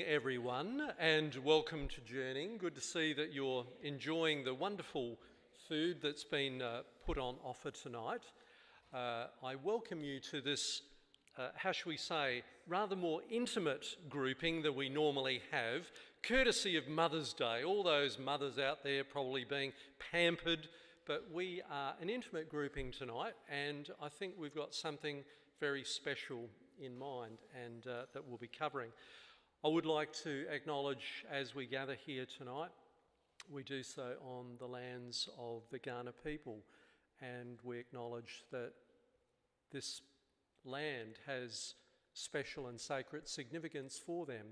everyone, and welcome to Journeying. Good to see that you're enjoying the wonderful food that's been put on offer tonight. I welcome you to this, how shall we say, rather more intimate grouping than we normally have, courtesy of Mother's Day. All those mothers out there probably being pampered, but we are an intimate grouping tonight, and I think we've got something very special in mind and that we'll be covering. I would like to acknowledge, as we gather here tonight, we do so on the lands of the Kaurna people, and we acknowledge that this land has special and sacred significance for them,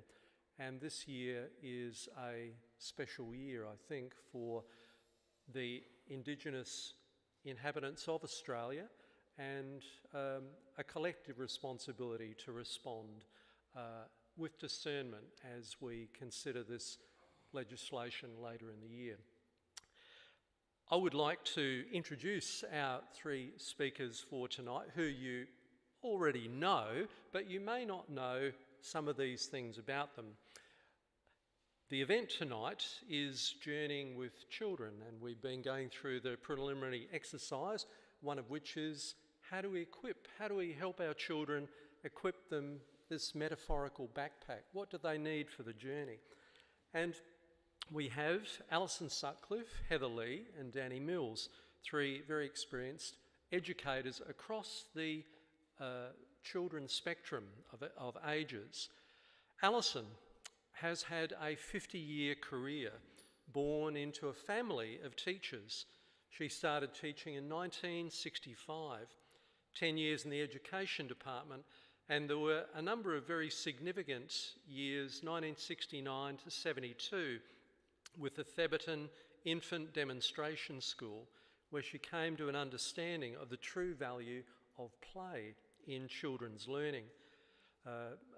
and this year is a special year, I think, for the Indigenous inhabitants of Australia, and a collective responsibility to respond with discernment as we consider this legislation later in the year. I would like to introduce our three speakers for tonight, who you already know, but you may not know some of these things about them. The event tonight is Journeying with Children, and we've been going through the preliminary exercise, one of which is how do we help our children equip them this metaphorical backpack? What do they need for the journey? And we have Allison, Sutcliffe, Heather Lee and Danny Mills, three very experienced educators across the children's spectrum of ages. Allison has had a 50-year career, born into a family of teachers. She started teaching in 1965, 10 years in the education department, and there were a number of very significant years, 1969 to 72, with the Theberton Infant Demonstration School, where she came to an understanding of the true value of play in children's learning.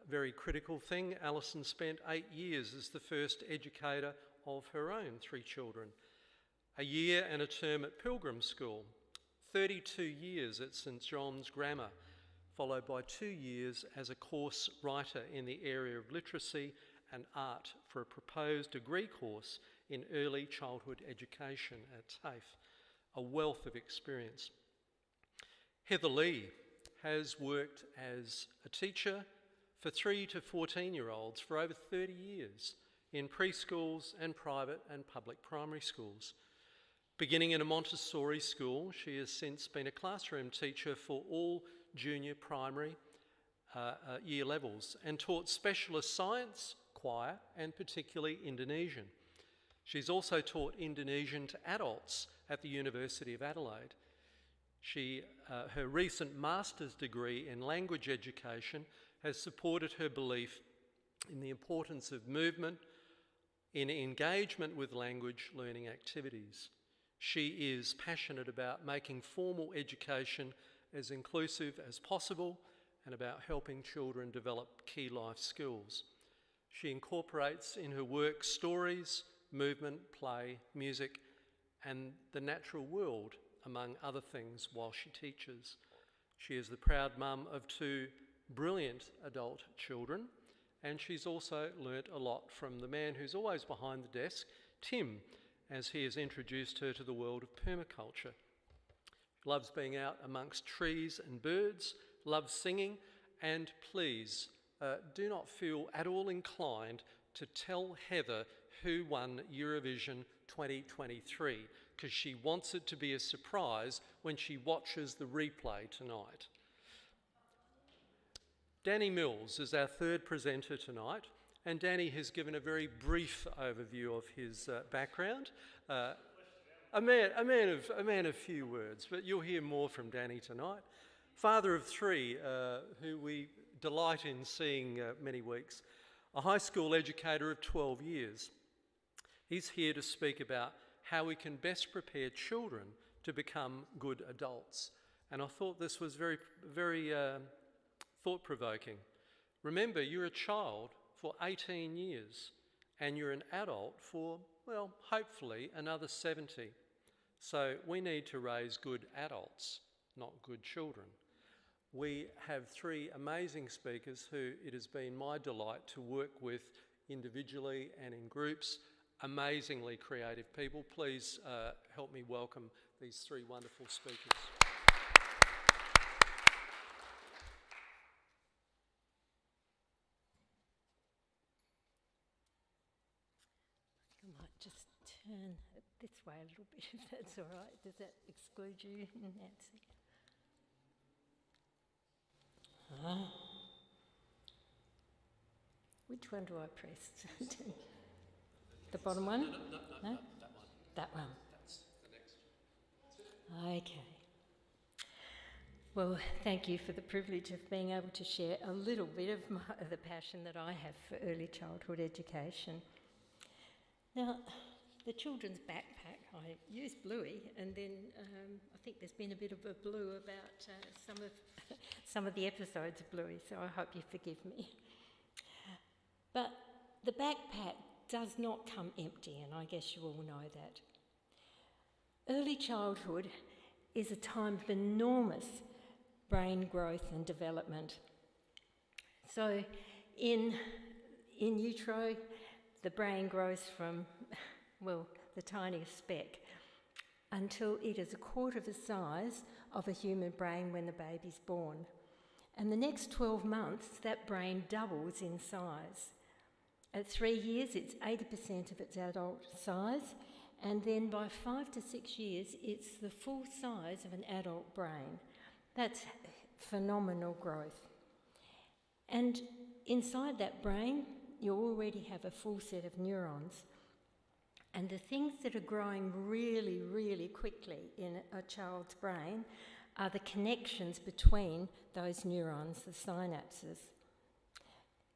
Very critical thing, Allison spent 8 years as the first educator of her own 3 children, a year and a term at Pilgrim School, 32 years at St John's Grammar, followed by 2 years as a course writer in the area of literacy and art for a proposed degree course in early childhood education at TAFE, a wealth of experience. Heather Lee has worked as a teacher for 3 to 14-year-olds for over 30 years in preschools and private and public primary schools. Beginning in a Montessori school, she has since been a classroom teacher for all junior primary year levels and taught specialist science, choir, and particularly Indonesian. She's also taught Indonesian to adults at the University of Adelaide. Her recent master's degree in language education has supported her belief in the importance of movement in engagement with language learning activities. She is passionate about making formal education as inclusive as possible and about helping children develop key life skills. She incorporates in her work stories, movement, play, music, and the natural world, among other things, while she teaches. She is the proud mum of 2 brilliant adult children, and she's also learnt a lot from the man who's always behind the desk, Tim, as he has introduced her to the world of permaculture. Loves being out amongst trees and birds, loves singing, and please do not feel at all inclined to tell Heather who won Eurovision 2023, because she wants it to be a surprise when she watches the replay tonight. Danny Mills is our third presenter tonight, and Danny has given a very brief overview of his background. A man of few words, but you'll hear more from Danny tonight. Father of 3, who we delight in seeing many weeks. A high school educator of 12 years. He's here to speak about how we can best prepare children to become good adults. And I thought this was very thought-provoking. Remember, you're a child for 18 years and you're an adult for, well, hopefully another 70. So we need to raise good adults, not good children. We have 3 amazing speakers who it has been my delight to work with individually and in groups. Amazingly creative people. Please help me welcome these three wonderful speakers. I might just turn it this way a little bit, if that's all right. Does that exclude you, Nancy? Which one do I press? The bottom one? No, that one. That one. That's the next. Okay. Well, thank you for the privilege of being able to share a little bit of the passion that I have for early childhood education. Now, the children's backpack, I used Bluey, and then I think there's been a bit of a blue about some of the episodes of Bluey, so I hope you forgive me. But the backpack does not come empty, and I guess you all know that. Early childhood is a time of enormous brain growth and development. So in utero, the brain grows from, well, the tiniest speck until it is a quarter of the size of a human brain when the baby's born. And the next 12 months, that brain doubles in size. At 3 years, it's 80% of its adult size, and then by 5 to 6 years, it's the full size of an adult brain. That's phenomenal growth. And inside that brain, you already have a full set of neurons. And the things that are growing really, really quickly in a child's brain are the connections between those neurons, the synapses.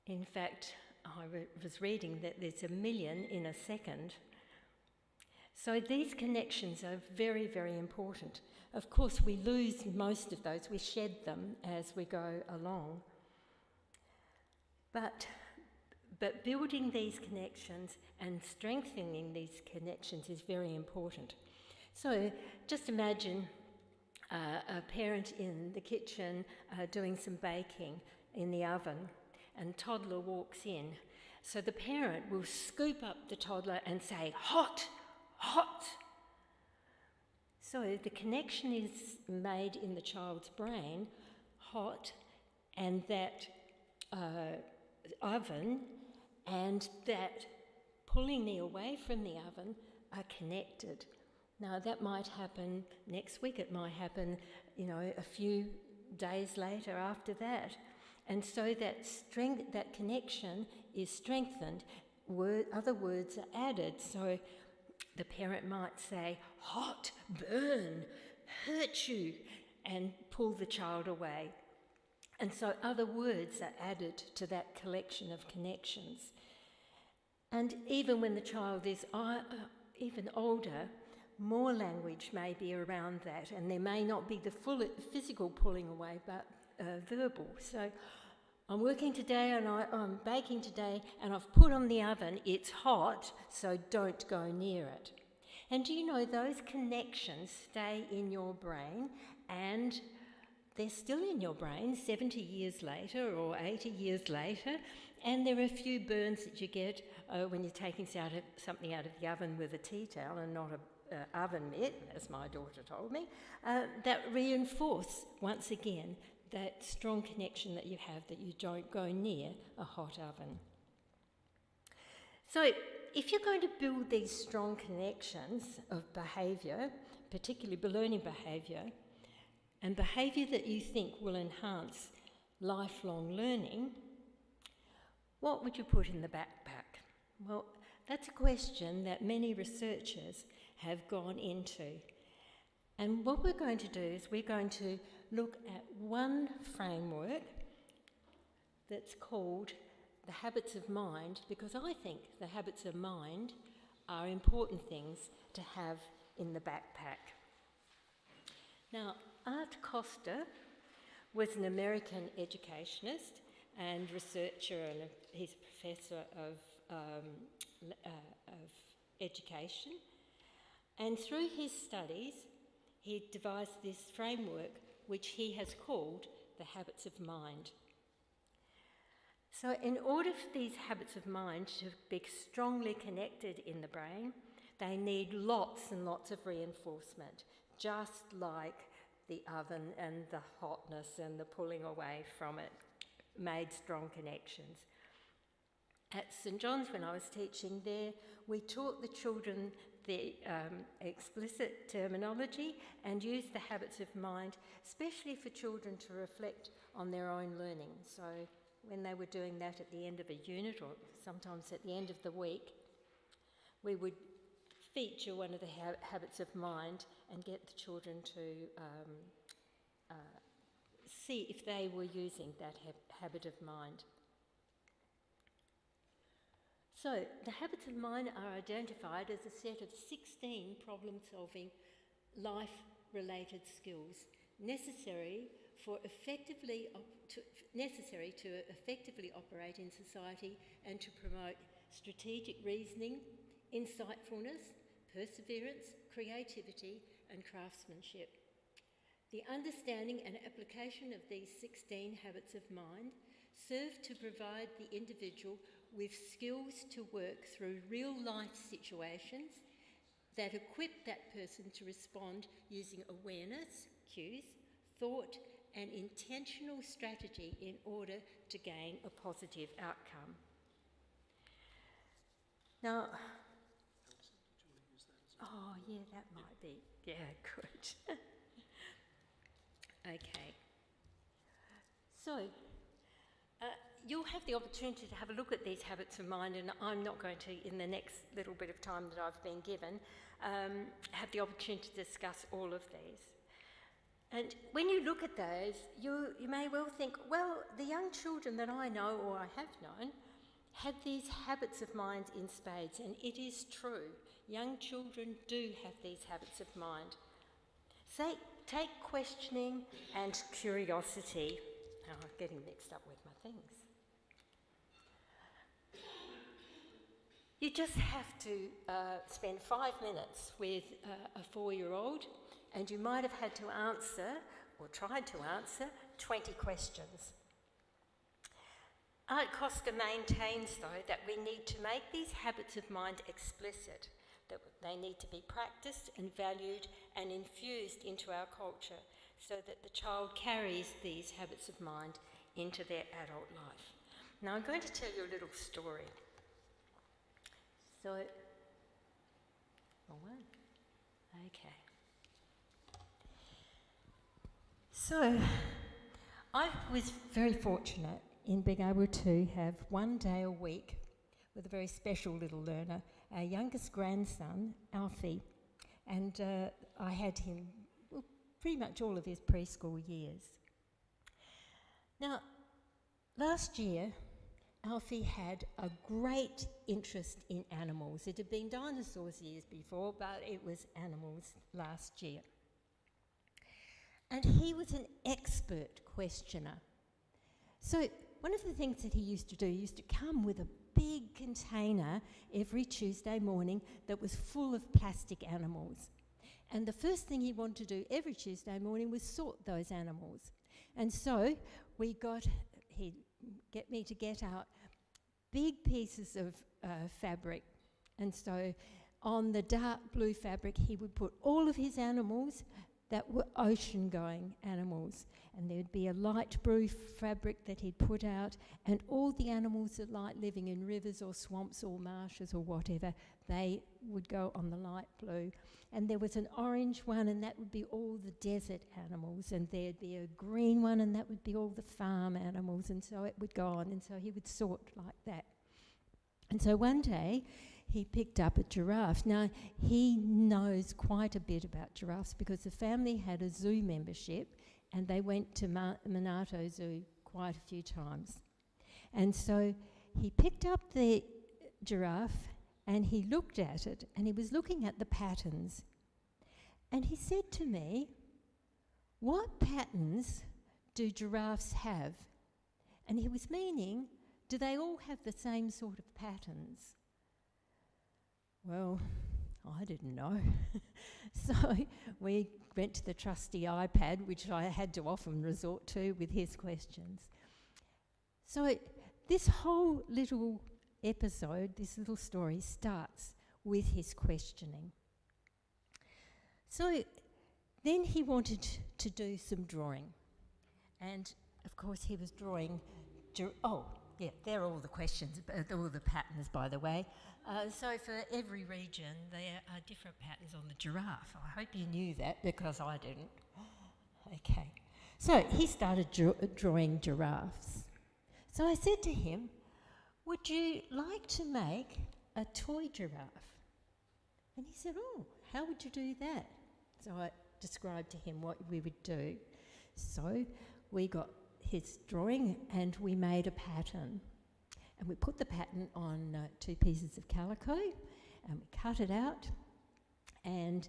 In fact, I was reading that there's 1 million in a second. So these connections are very, very important. Of course, we lose most of those, we shed them as we go along. But building these connections and strengthening these connections is very important. So just imagine a parent in the kitchen doing some baking in the oven, and toddler walks in. So the parent will scoop up the toddler and say, "Hot, hot." So the connection is made in the child's brain, hot, and that oven and that pulling me away from the oven are connected. Now that might happen next week, it might happen, a few days later after that. And so that connection is strengthened. Other words are added. So the parent might say, "Hot, burn, hurt you," and pull the child away. And so other words are added to that collection of connections. And even when the child is even older, more language may be around that, and there may not be the full physical pulling away, but verbal. So I'm working today and I'm baking today and I've put on the oven, it's hot, so don't go near it. And do you know those connections stay in your brain, and they're still in your brain 70 years later or 80 years later, and there are a few burns that you get when you're taking something out of the oven with a tea towel and not an oven mitt, as my daughter told me, that reinforce once again that strong connection that you have, that you don't go near a hot oven. So if you're going to build these strong connections of behaviour, particularly learning behaviour, and behaviour that you think will enhance lifelong learning, what would you put in the backpack? Well, that's a question that many researchers have gone into. And what we're going to do is we're going to look at one framework that's called the habits of mind, because I think the habits of mind are important things to have in the backpack. Now, Art Costa was an American educationist and researcher, and he's a professor of education. And through his studies, he devised this framework which he has called the habits of mind. So in order for these habits of mind to be strongly connected in the brain, they need lots and lots of reinforcement, just like the oven and the hotness and the pulling away from it made strong connections. At St John's, when I was teaching there, we taught the children the explicit terminology and used the habits of mind, especially for children to reflect on their own learning. So when they were doing that at the end of a unit, or sometimes at the end of the week, we would feature one of the habits of mind and get the children to see if they were using that habit of mind. So the habits of mind are identified as a set of 16 problem-solving, life-related skills necessary to effectively operate in society and to promote strategic reasoning, insightfulness, perseverance, creativity, and craftsmanship. The understanding and application of these 16 habits of mind serve to provide the individual with skills to work through real-life situations that equip that person to respond using awareness, cues, thought, and intentional strategy in order to gain a positive outcome. Now, oh yeah, that might be, yeah, good. Okay. So, you'll have the opportunity to have a look at these habits of mind, and I'm not going to, in the next little bit of time that I've been given, have the opportunity to discuss all of these. And when you look at those, you may well think, well, the young children that I know or I have known had these habits of mind in spades, and it is true. Young children do have these habits of mind. So take questioning and curiosity. Oh, I'm getting mixed up with my things. You just have to spend 5 minutes with a 4-year-old, and you might have had to answer, or tried to answer, 20 questions. Art Costa maintains, though, that we need to make these habits of mind explicit, that they need to be practiced and valued and infused into our culture so that the child carries these habits of mind into their adult life. Now, I'm going to tell you a little story. So, wrong one. Okay. So, I was very fortunate in being able to have one day a week with a very special little learner, our youngest grandson, Alfie, and I had him pretty much all of his preschool years. Now, last year, Alfie had a great interest in animals. It had been dinosaurs years before, but it was animals last year. And he was an expert questioner. So one of the things that he used to do, he used to come with a big container every Tuesday morning that was full of plastic animals. And the first thing he wanted to do every Tuesday morning was sort those animals. And so he'd get me to get out big pieces of fabric. And so on the dark blue fabric, he would put all of his animals that were ocean-going animals. And there'd be a light blue fabric that he'd put out, and all the animals that like living in rivers or swamps or marshes or whatever, they would go on the light blue. And there was an orange one, and that would be all the desert animals, and there'd be a green one, and that would be all the farm animals, and so it would go on, and so he would sort like that. And so one day, he picked up a giraffe. Now, he knows quite a bit about giraffes because the family had a zoo membership, and they went to Monarto Zoo quite a few times. And so he picked up the giraffe and he looked at it, and he was looking at the patterns. And he said to me, "What patterns do giraffes have?" And he was meaning, do they all have the same sort of patterns? Well, I didn't know. So we went to the trusty iPad, which I had to often resort to with his questions. So this whole little episode, this little story, starts with his questioning. So then he wanted to do some drawing. And, of course, he was drawing... there are all the questions, all the patterns, by the way. So for every region, there are different patterns on the giraffe. I hope you knew that, because I didn't. Okay. So he started drawing giraffes. So I said to him, would you like to make a toy giraffe? And he said, oh, how would you do that? So I described to him what we would do. So we got his drawing and we made a pattern. And we put the pattern on 2 pieces of calico and we cut it out. And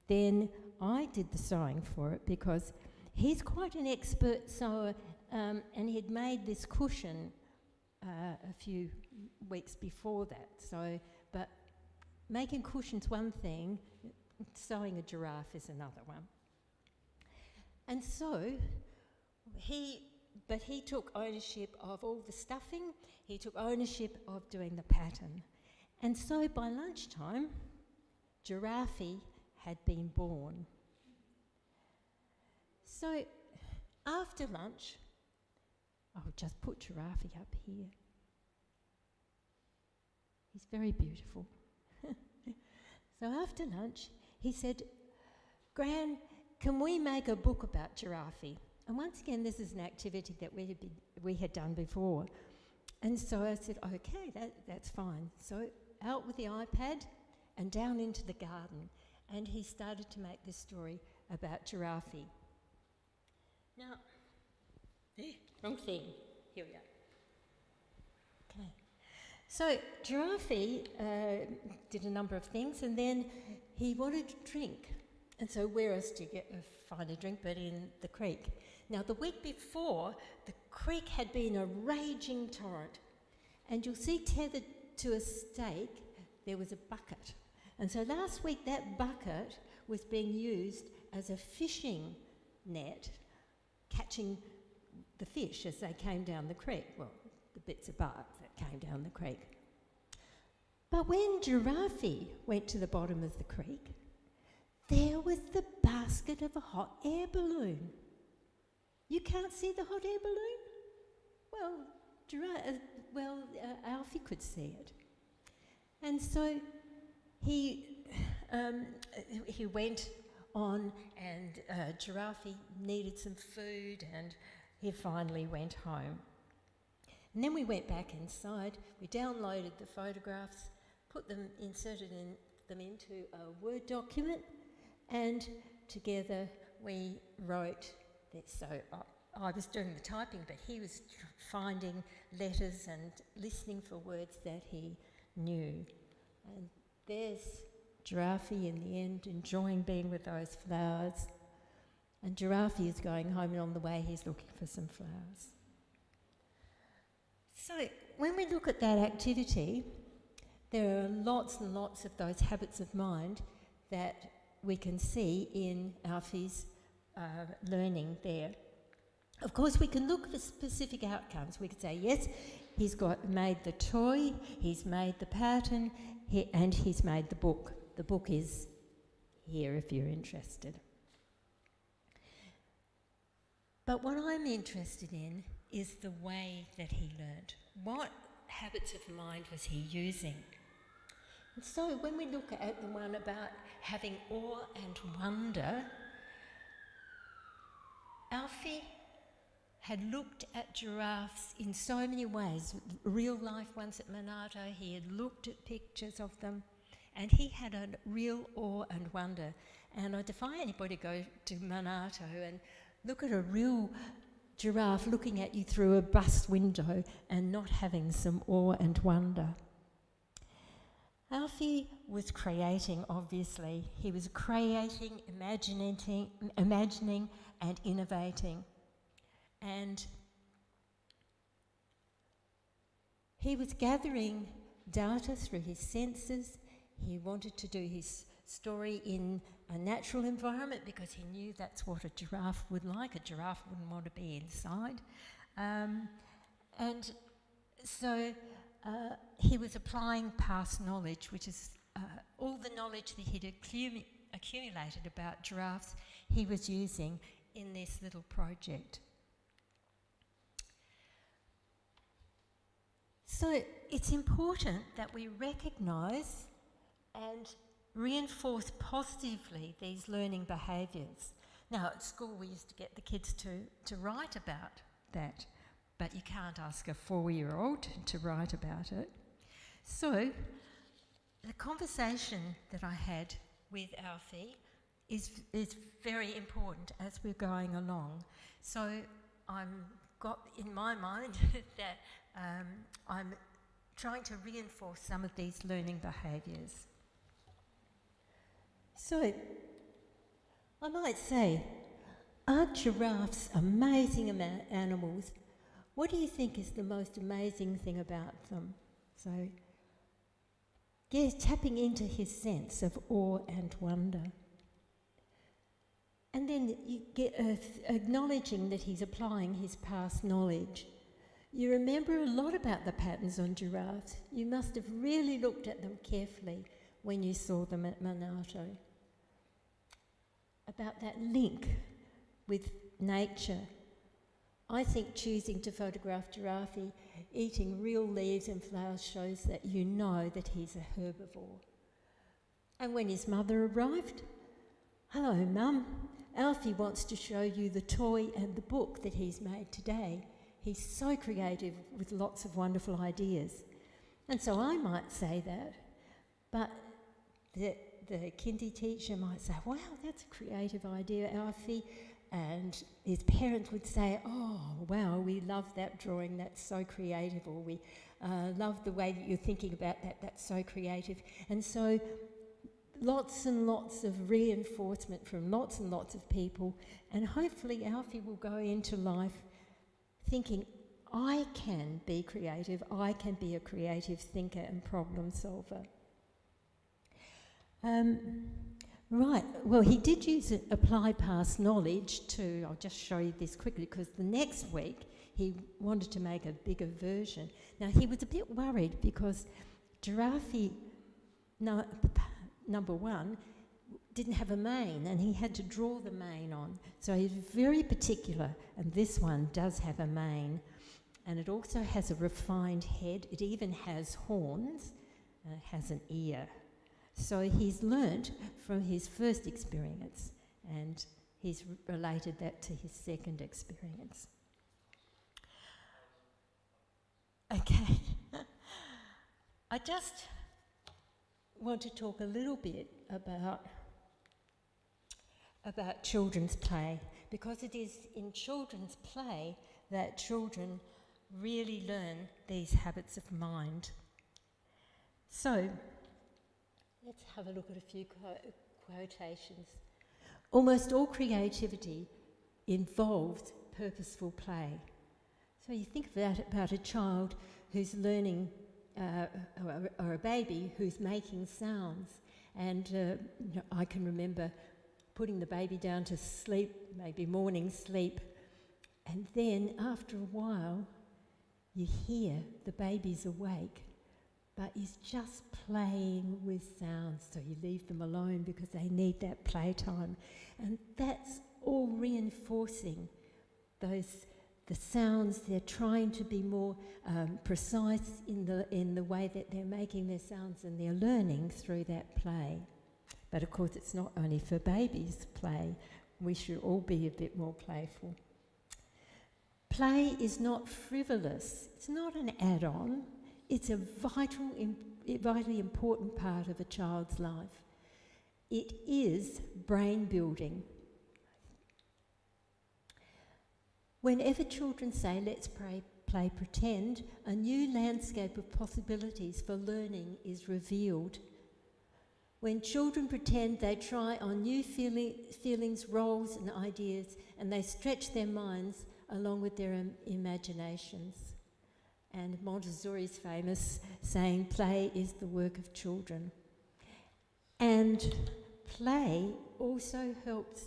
then I did the sewing for it because he's quite an expert sewer, and he'd made this cushion a few weeks before that. So, but making cushions one thing, sewing a giraffe is another one. And so he took ownership of all the stuffing, he took ownership of doing the pattern. And so by lunchtime, Giraffe had been born. So after lunch, I'll just put Giraffe up here. He's very beautiful. So after lunch, he said, Gran, can we make a book about Giraffe? And once again, this is an activity that we had done before. And so I said, okay, that's fine. So out with the iPad and down into the garden. And he started to make this story about Giraffe. Now, wrong thing. Here we go. Okay. So Giraffe did a number of things, and then he wanted to drink. And so where else do you find a drink but in the creek? Now, the week before, the creek had been a raging torrent. And you'll see tethered to a stake, there was a bucket. And so last week, that bucket was being used as a fishing net, catching the fish as they came down the creek. Well, the bits of bark that came down the creek. But when Giraffe went to the bottom of the creek, there was the basket of a hot air balloon. You can't see the hot air balloon? Well, Alfie could see it. And so he went on, and Giraffe needed some food, and he finally went home. And then we went back inside, we downloaded the photographs, inserted them into a Word document, and together we wrote this. So I was doing the typing, but he was finding letters and listening for words that he knew. And there's Giraffe in the end, enjoying being with those flowers. And Giraffe is going home, and on the way he's looking for some flowers. So when we look at that activity, there are lots and lots of those habits of mind that we can see in Alfie's learning there. Of course, we can look for specific outcomes. We could say, yes, he's made the toy, he's made the pattern, and he's made the book. The book is here if you're interested. But what I'm interested in is the way that he learned. What habits of mind was he using? And so when we look at the one about having awe and wonder, Alfie had looked at giraffes in so many ways. Real life ones at Monarto, he had looked at pictures of them, and he had a real awe and wonder. And I defy anybody to go to Monarto and look at a real giraffe looking at you through a bus window and not having some awe and wonder. Alfie was creating, obviously. He was creating, imagining and innovating. And he was gathering data through his senses. He wanted to do his story in a natural environment because he knew that's what a giraffe would like. A giraffe wouldn't want to be inside. And So he was applying past knowledge, which is all the knowledge that he'd accumulated about giraffes he was using in this little project. So it's important that we recognise and reinforce positively these learning behaviours. Now, at school we used to get the kids to write about that, but you can't ask a 4-year-old to write about it. So the conversation that I had with Alfie is very important as we're going along. So I'm got in my mind that I'm trying to reinforce some of these learning behaviours. So I might say, aren't giraffes amazing animals? What do you think is the most amazing thing about them? So, yes, tapping into his sense of awe and wonder. And then you get acknowledging that he's applying his past knowledge. You remember a lot about the patterns on giraffes. You must have really looked at them carefully when you saw them at Monarto. About that link with nature. I think choosing to photograph Giraffe eating real leaves and flowers shows that you know that he's a herbivore. And when his mother arrived, "Hello, Mum. Alfie wants to show you the toy and the book that he's made today. He's so creative with lots of wonderful ideas." And so I might say that, but the kindy teacher might say, "Wow, that's a creative idea, Alfie." And his parents would say, "Oh, wow, we love that drawing, that's so creative," or "We love the way that you're thinking about that, that's so creative." And so lots and lots of reinforcement from lots and lots of people, and hopefully Alfie will go into life thinking, I can be creative, I can be a creative thinker and problem solver. Right, well, he did apply past knowledge to, I'll just show you this quickly, because the next week he wanted to make a bigger version. Now, he was a bit worried because Giraffe, number one, didn't have a mane, and he had to draw the mane on. So he's very particular, and this one does have a mane. And it also has a refined head. It even has horns, and it has an ear. So he's learnt from his first experience, and he's related that to his second experience. Okay. I just want to talk a little bit about children's play, because it is in children's play that children really learn these habits of mind. So, let's have a look at a few quotations. Almost all creativity involves purposeful play. So you think about a child who's learning, or a baby who's making sounds. And I can remember putting the baby down to sleep, maybe morning sleep, and then after a while you hear the baby's awake, but he's just playing with sounds, so you leave them alone because they need that playtime. And that's all reinforcing the sounds. They're trying to be more precise in the way that they're making their sounds, and they're learning through that play. But of course it's not only for babies play. We should all be a bit more playful. Play is not frivolous. It's not an add-on. It's a vitally important part of a child's life. It is brain building. Whenever children say, "Let's play pretend," a new landscape of possibilities for learning is revealed. When children pretend, they try on new feelings, roles and ideas, and they stretch their minds along with their imaginations. And Montessori's famous saying, "Play is the work of children." And play also helps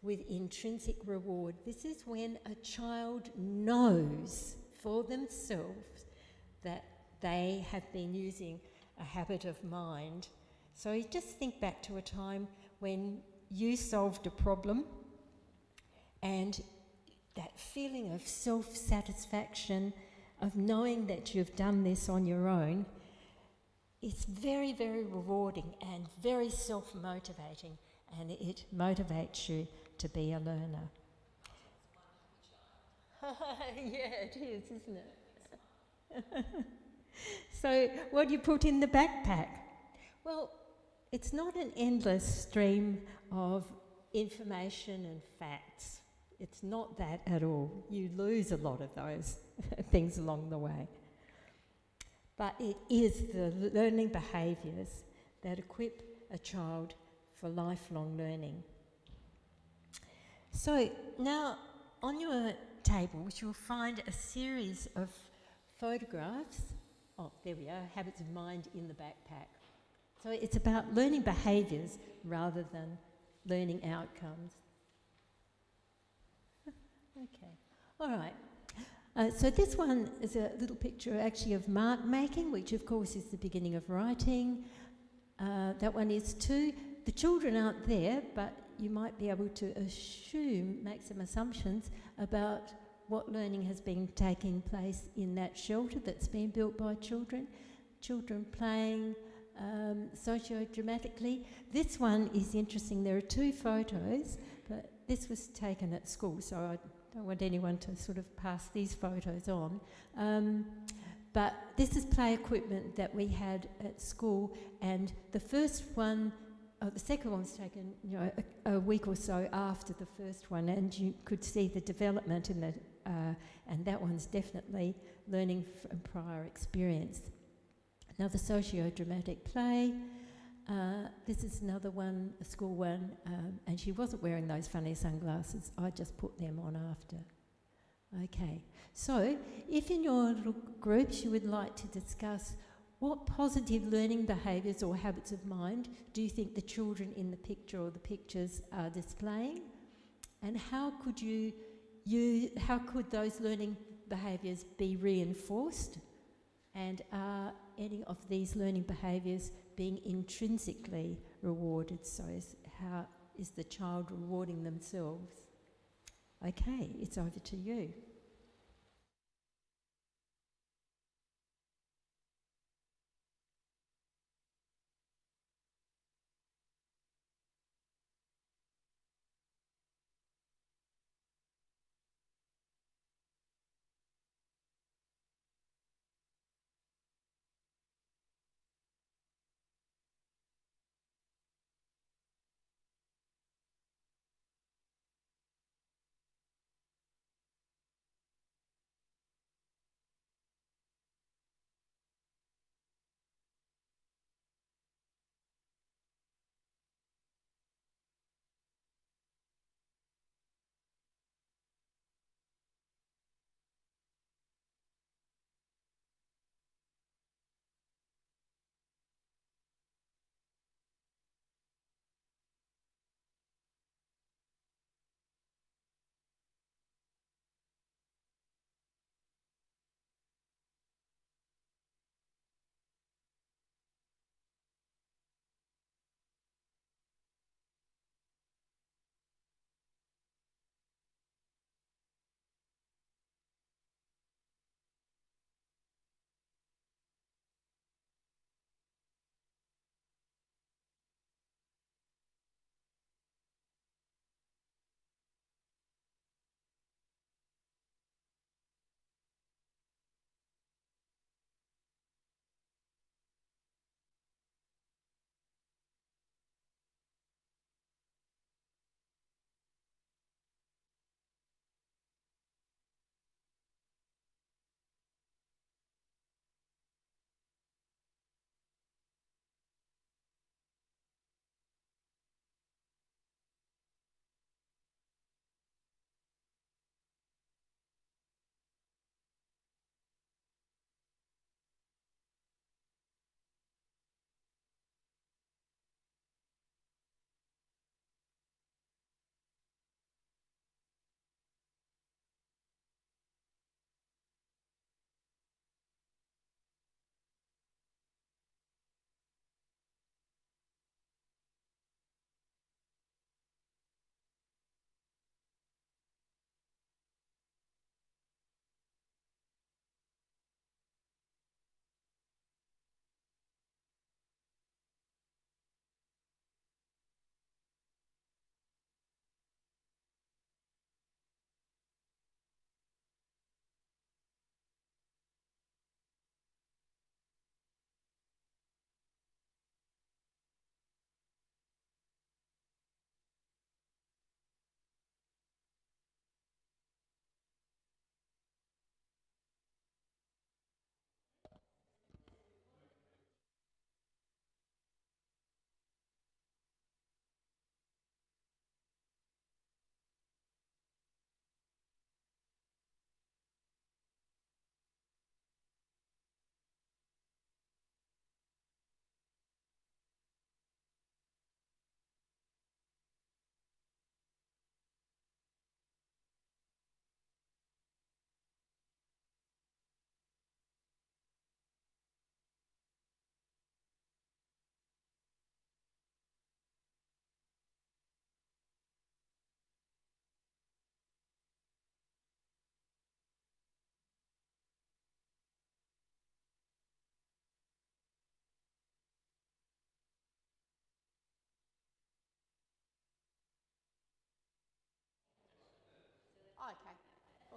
with intrinsic reward. This is when a child knows for themselves that they have been using a habit of mind. So you just think back to a time when you solved a problem, and that feeling of self-satisfaction, of knowing that you've done this on your own, it's very, very rewarding and very self-motivating, and it motivates you to be a learner. Yeah, it is, isn't it? So what do you put in the backpack? Well, it's not an endless stream of information and facts. It's not that at all. You lose a lot of those things along the way. But it is the learning behaviours that equip a child for lifelong learning. So now on your tables you'll find a series of photographs. Oh, there we are, habits of mind in the backpack. So it's about learning behaviours rather than learning outcomes. Okay, all right. So this one is a little picture actually of mark making, which of course is the beginning of writing. That one is too. The children aren't there, but you might be able to make some assumptions about what learning has been taking place in that shelter that's been built by children. Children playing socio-dramatically. This one is interesting. There are two photos, but this was taken at school, so I don't want anyone to sort of pass these photos on. But this is play equipment that we had at school, and the second one was taken, a week or so after the first one, and you could see the development in and that one's definitely learning from prior experience. Another socio-dramatic play. This is another one, a school one, and she wasn't wearing those funny sunglasses. I just put them on after. Okay, so if in your little groups you would like to discuss what positive learning behaviours or habits of mind do you think the children in the picture or the pictures are displaying, and how could those learning behaviours be reinforced, and are any of these learning behaviours being intrinsically rewarded? So how is the child rewarding themselves? Okay, it's over to you.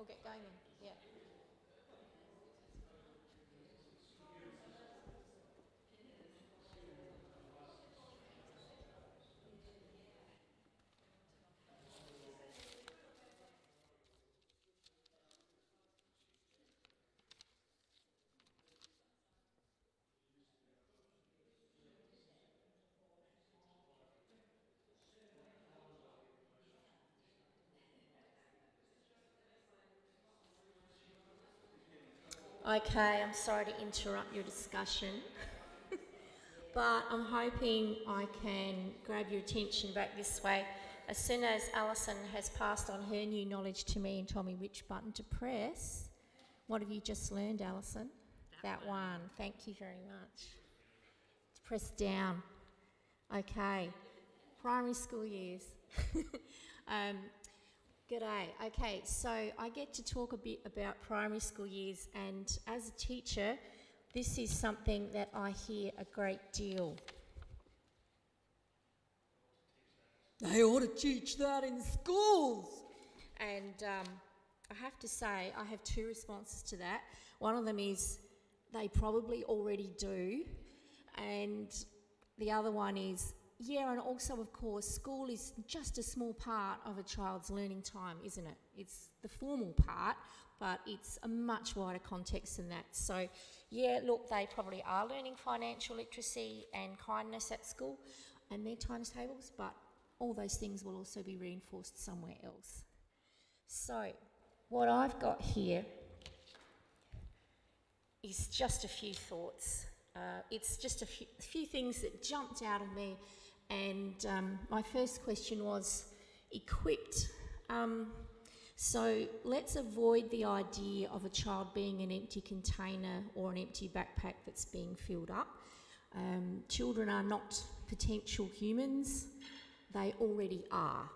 Or get going then? Yeah. Okay, I'm sorry to interrupt your discussion, but I'm hoping I can grab your attention back this way. As soon as Allison has passed on her new knowledge to me and told me which button to press, what have you just learned, Allison? That one. Thank you very much. Press down. Okay. Primary school years. G'day. Okay, so I get to talk a bit about primary school years, and as a teacher, this is something that I hear a great deal. They ought to teach that in schools. And I have to say, I have two responses to that. One of them is they probably already do, and the other one is, yeah, and also, of course, school is just a small part of a child's learning time, isn't it? It's the formal part, but it's a much wider context than that. So, yeah, look, they probably are learning financial literacy and kindness at school and their timetables, but all those things will also be reinforced somewhere else. So, what I've got here is just a few thoughts. It's just a few things that jumped out of me. And my first question was equipped. So let's avoid the idea of a child being an empty container or an empty backpack that's being filled up. Children are not potential humans, they already are.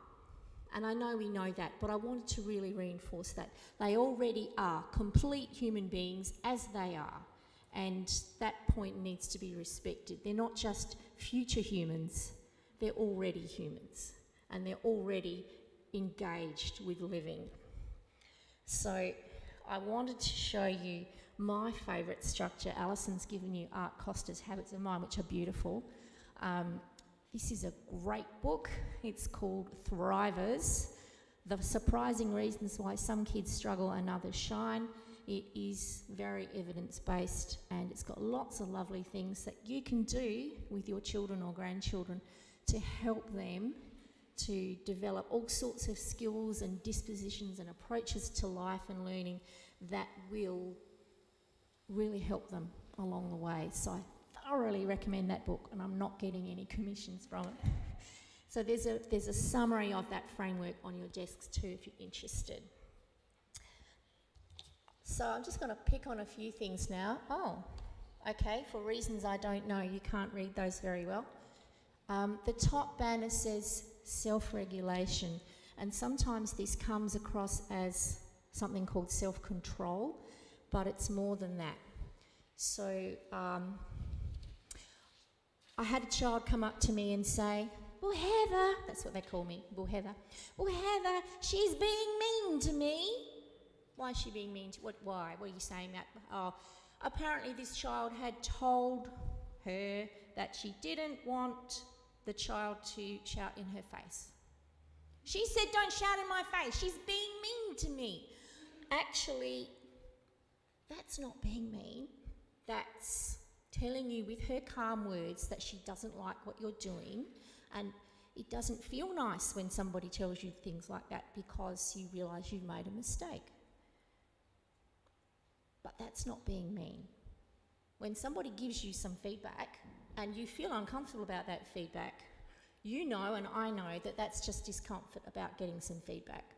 And I know we know that, but I wanted to really reinforce that. They already are complete human beings as they are. And that point needs to be respected. They're not just future humans, they're already humans, and they're already engaged with living. So I wanted to show you my favourite structure. Allison's given you Art Costa's Habits of Mind, which are beautiful. This is a great book. It's called Thrivers, The Surprising Reasons Why Some Kids Struggle and Others Shine. It is very evidence-based, and it's got lots of lovely things that you can do with your children or grandchildren to help them to develop all sorts of skills and dispositions and approaches to life and learning that will really help them along the way. So I thoroughly recommend that book, and I'm not getting any commissions from it. So there's a summary of that framework on your desks too if you're interested. So I'm just going to pick on a few things now. Oh, okay, for reasons I don't know, you can't read those very well. The top banner says self-regulation, and sometimes this comes across as something called self-control, but it's more than that. So I had a child come up to me and say, "Well, Heather," that's what they call me, "Well, Heather, she's being mean to me." Why is she being mean to why? What are you saying that? Oh, apparently this child had told her that she didn't want the child to shout in her face. She said, "Don't shout in my face. She's being mean to me." Actually, that's not being mean. That's telling you with her calm words that she doesn't like what you're doing, and it doesn't feel nice when somebody tells you things like that because you realise you've made a mistake. But that's not being mean. When somebody gives you some feedback and you feel uncomfortable about that feedback, you know and I know that that's just discomfort about getting some feedback.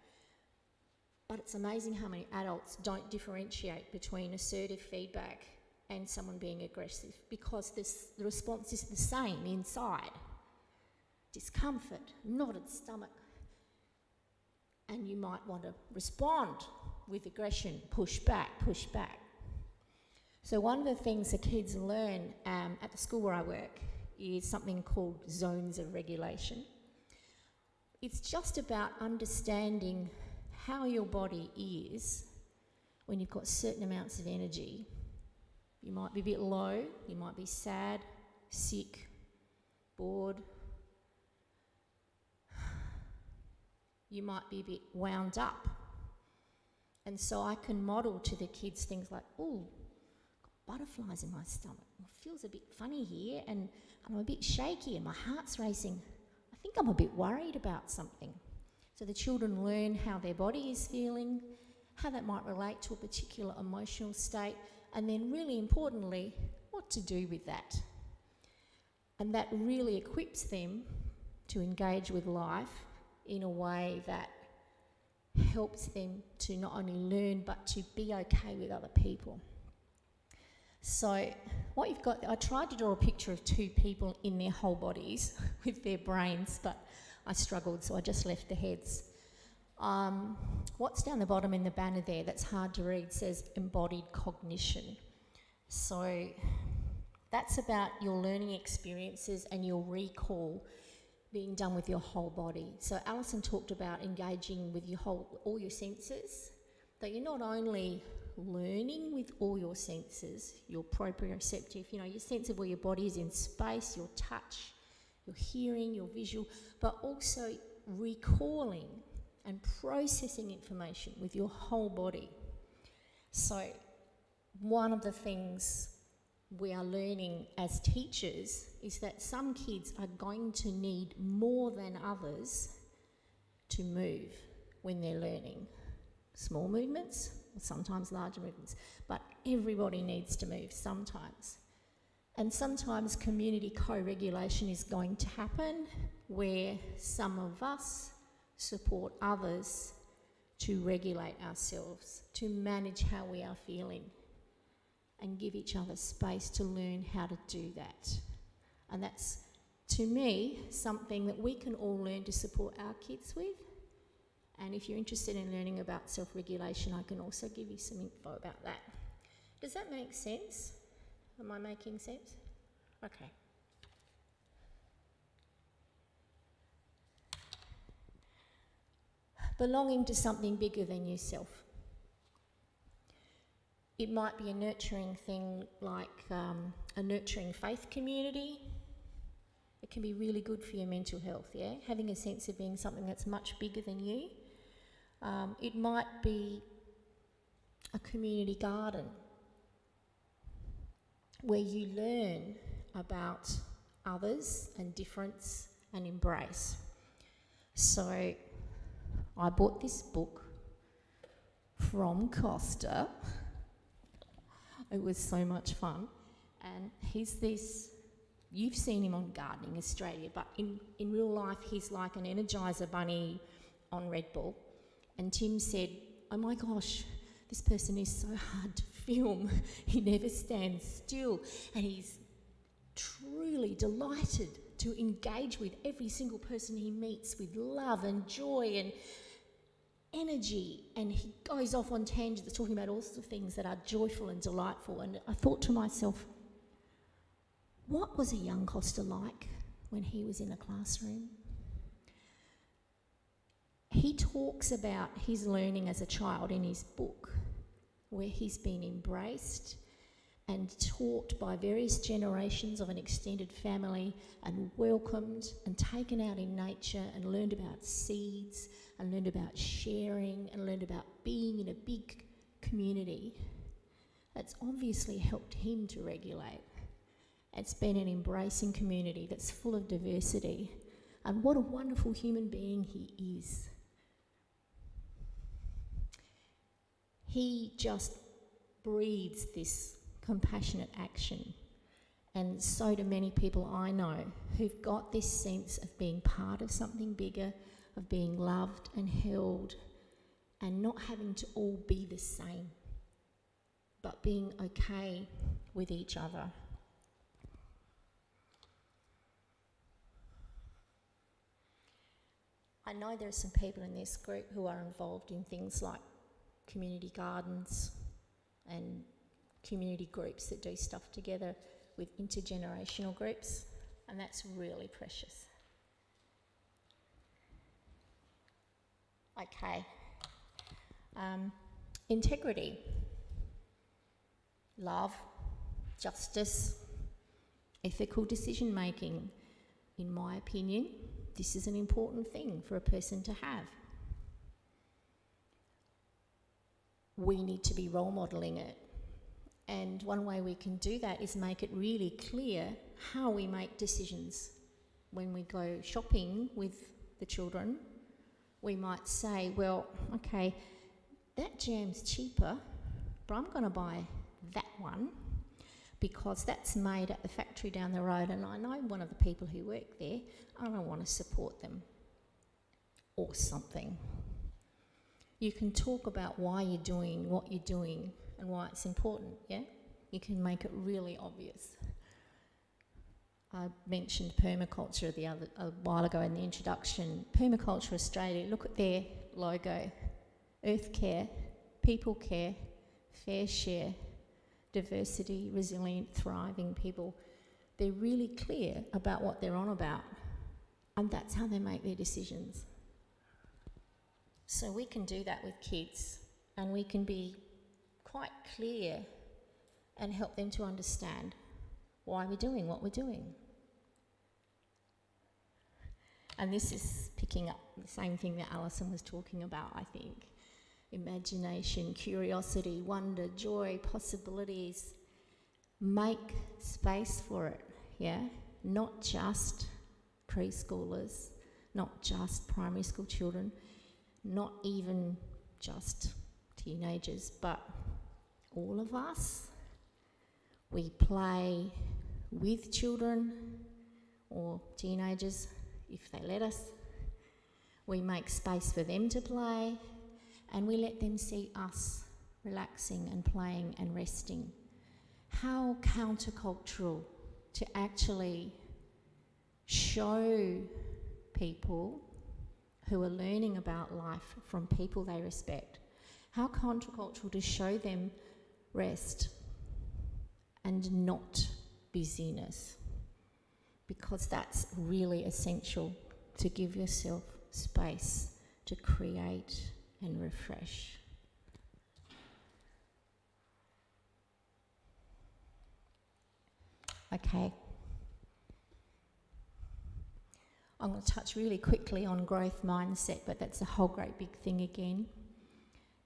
But it's amazing how many adults don't differentiate between assertive feedback and someone being aggressive, because the response is the same inside. Discomfort, knotted stomach. And you might want to respond with aggression, push back. So one of the things the kids learn at the school where I work is something called zones of regulation. It's just about understanding how your body is when you've got certain amounts of energy. You might be a bit low, you might be sad, sick, bored. You might be a bit wound up. And so I can model to the kids things like, oh, got butterflies in my stomach. It feels a bit funny here, and I'm a bit shaky and my heart's racing. I think I'm a bit worried about something. So the children learn how their body is feeling, how that might relate to a particular emotional state, and then really importantly, what to do with that. And that really equips them to engage with life in a way that helps them to not only learn but to be okay with other people. So what you've got, I tried to draw a picture of two people in their whole bodies with their brains, but I struggled, so I just left the heads. What's down the bottom in the banner there that's hard to read says embodied cognition. So that's about your learning experiences and your recall being done with your whole body. So Allison talked about engaging with all your senses, that you're not only learning with all your senses, your proprioceptive, your sense of where your body is in space, your touch, your hearing, your visual, but also recalling and processing information with your whole body. So one of the things we are learning as teachers is that some kids are going to need more than others to move when they're learning. Small movements, sometimes larger movements, but everybody needs to move sometimes. And sometimes community co-regulation is going to happen where some of us support others to regulate ourselves, to manage how we are feeling, and give each other space to learn how to do that. And that's, to me, something that we can all learn to support our kids with. And if you're interested in learning about self-regulation, I can also give you some info about that. Does that make sense? Am I making sense? Okay. Belonging to something bigger than yourself. It might be a nurturing thing like a nurturing faith community. It can be really good for your mental health, yeah? Having a sense of being something that's much bigger than you. It might be a community garden where you learn about others and difference and embrace. So I bought this book from Costa. It was so much fun. And you've seen him on Gardening Australia, but in real life he's like an Energizer bunny on Red Bull. And Tim said, oh my gosh, this person is so hard to film. He never stands still. And he's truly delighted to engage with every single person he meets with love and joy and energy, and he goes off on tangents talking about all sorts of things that are joyful and delightful. And I thought to myself, what was a young Costa like when he was in a classroom? He talks about his learning as a child in his book, where he's been embraced and taught by various generations of an extended family and welcomed and taken out in nature and learned about seeds and learned about sharing and learned about being in a big community. That's obviously helped him to regulate. It's been an embracing community that's full of diversity, and what a wonderful human being he is. He just breathes this compassionate action, and so do many people I know who've got this sense of being part of something bigger, of being loved and held, and not having to all be the same, but being okay with each other. I know there are some people in this group who are involved in things like community gardens and community groups that do stuff together with intergenerational groups, and that's really precious. Okay, Integrity, love, justice, ethical decision making. In my opinion, this is an important thing for a person to have. We need to be role modelling it. And one way we can do that is make it really clear how we make decisions. When we go shopping with the children, we might say, well, okay, that jam's cheaper, but I'm going to buy that one because that's made at the factory down the road and I know one of the people who work there and I want to support them, or something. You can talk about why you're doing what you're doing and why it's important, yeah? You can make it really obvious. I mentioned permaculture a while ago in the introduction. Permaculture Australia, look at their logo. Earth care, people care, fair share, diversity, resilient, thriving people. They're really clear about what they're on about, and that's how they make their decisions. So we can do that with kids, and we can be quite clear and help them to understand why we're doing what we're doing. And this is picking up the same thing that Allison was talking about, I think. Imagination, curiosity, wonder, joy, possibilities. Make space for it, yeah? Not just preschoolers, not just primary school children, not even just teenagers, but all of us. We play with children or teenagers, if they let us. We make space for them to play, and we let them see us relaxing and playing and resting. How countercultural to actually show people who are learning about life from people they respect. How countercultural to show them rest and not busyness, because that's really essential to give yourself space to create and refresh. Okay. I'm going to touch really quickly on growth mindset, but that's a whole great big thing again.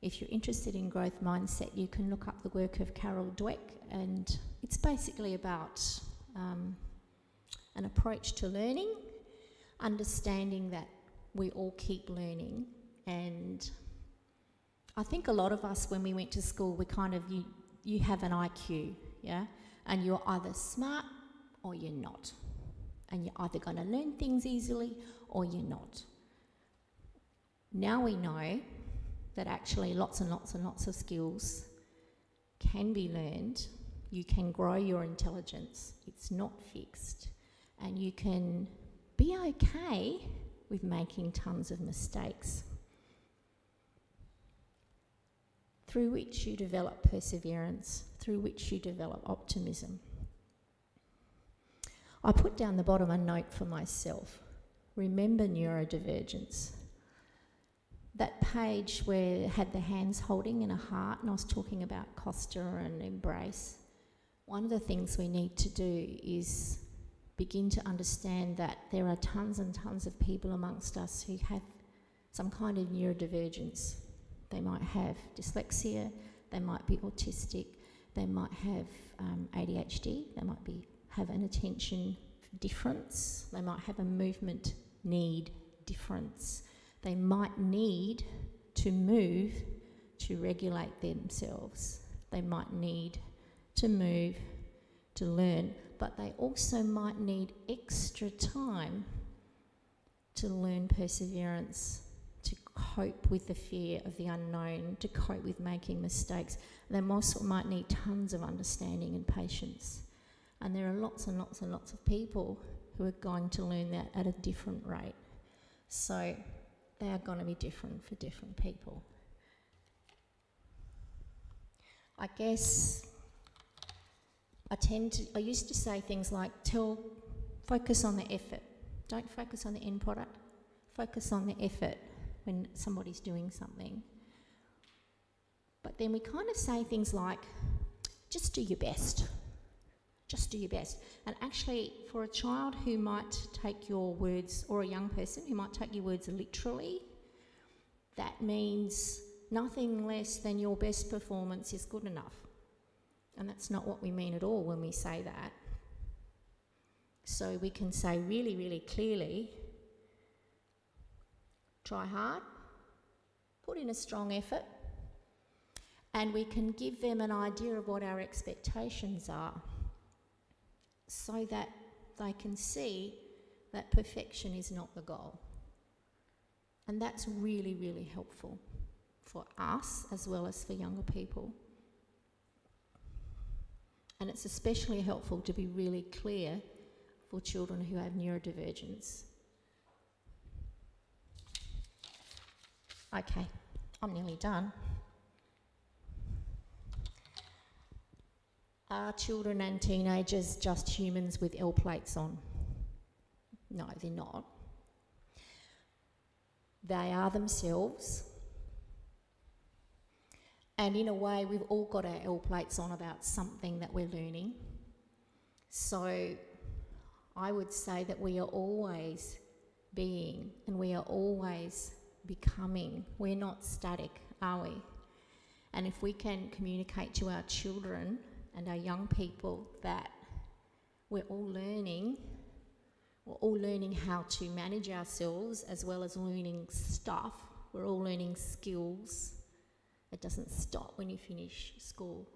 If you're interested in growth mindset, you can look up the work of Carol Dweck, and it's basically about an approach to learning, understanding that we all keep learning. And I think a lot of us, when we went to school, we kind of, you have an IQ, yeah? And you're either smart or you're not. And you're either going to learn things easily or you're not. Now we know that actually lots and lots and lots of skills can be learned. You can grow your intelligence. It's not fixed. And you can be okay with making tons of mistakes, through which you develop perseverance, through which you develop optimism. I put down the bottom a note for myself. Remember neurodivergence. That page where it had the hands holding in a heart, and I was talking about Costa and embrace. One of the things we need to do is begin to understand that there are tons and tons of people amongst us who have some kind of neurodivergence. They might have dyslexia, they might be autistic, they might have ADHD, they might have an attention difference, they might have a movement need difference. They might need to move to regulate themselves. They might need to move to learn, but they also might need extra time to learn perseverance, to cope with the fear of the unknown, to cope with making mistakes. They also might need tons of understanding and patience. And there are lots and lots and lots of people who are going to learn that at a different rate. So they are going to be different for different people. I guess I used to say things like, focus on the effort. Don't focus on the end product. Focus on the effort when somebody's doing something. But then we kind of say things like, just do your best. Just do your best. And actually, for a child who might take your words, or a young person who might take your words literally, that means nothing less than your best performance is good enough. And that's not what we mean at all when we say that. So we can say really, really clearly, try hard, put in a strong effort, and we can give them an idea of what our expectations are so that they can see that perfection is not the goal. And that's really, really helpful for us as well as for younger people. And it's especially helpful to be really clear for children who have neurodivergence. Okay, I'm nearly done. Are children and teenagers just humans with L plates on? No, they're not. They are themselves. And in a way, we've all got our L plates on about something that we're learning. So I would say that we are always being and we are always becoming. We're not static, are we? And if we can communicate to our children and our young people that we're all learning how to manage ourselves as well as learning stuff. We're all learning skills. It doesn't stop when you finish school.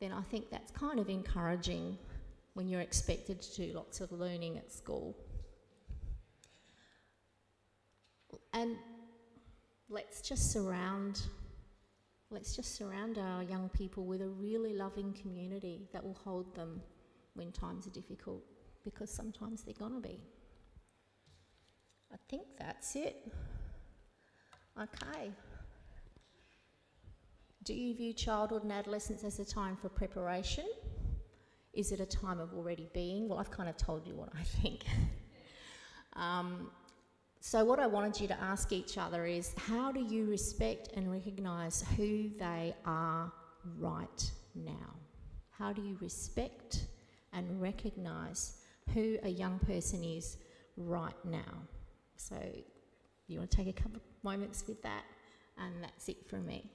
Then I think that's kind of encouraging when you're expected to do lots of learning at school. And let's just surround our young people with a really loving community that will hold them when times are difficult, because sometimes they're going to be. I think that's it. Okay. Do you view childhood and adolescence as a time for preparation? Is it a time of already being? Well, I've kind of told you what I think. So what I wanted you to ask each other is, how do you respect and recognise who they are right now? How do you respect and recognise who a young person is right now? So you want to take a couple of moments with that, and that's it from me.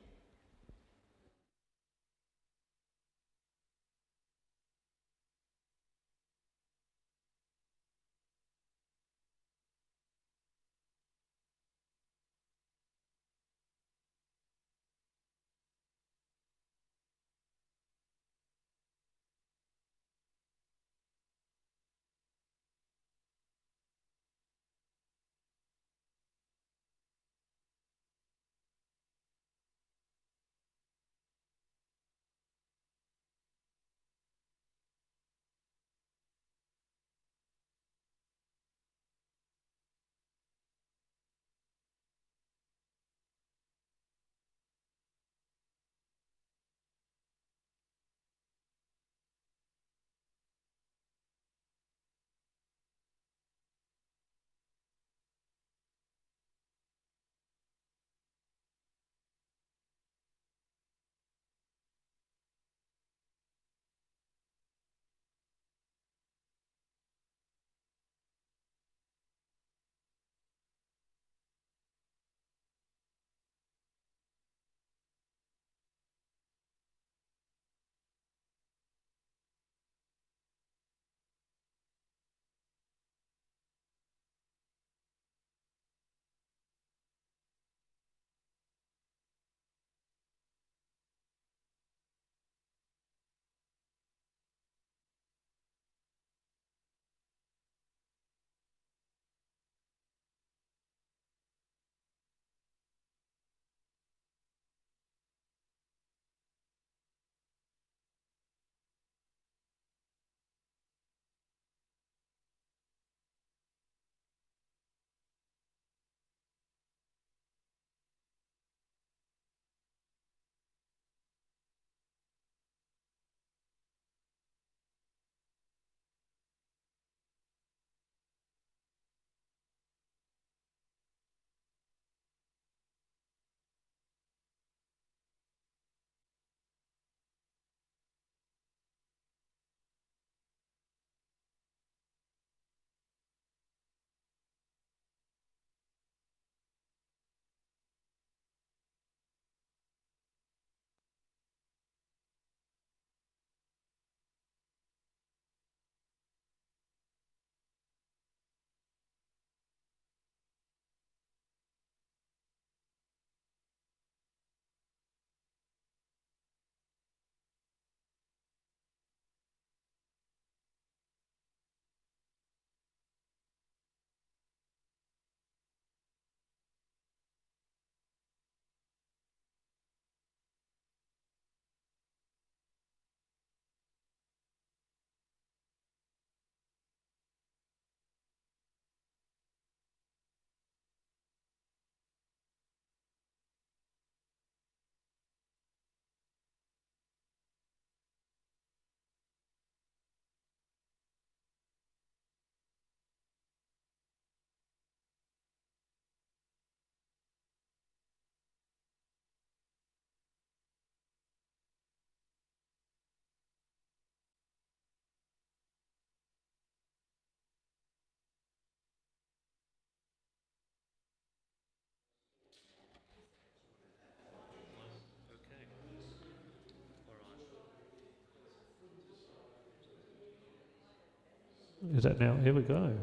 Is that now? Here we go.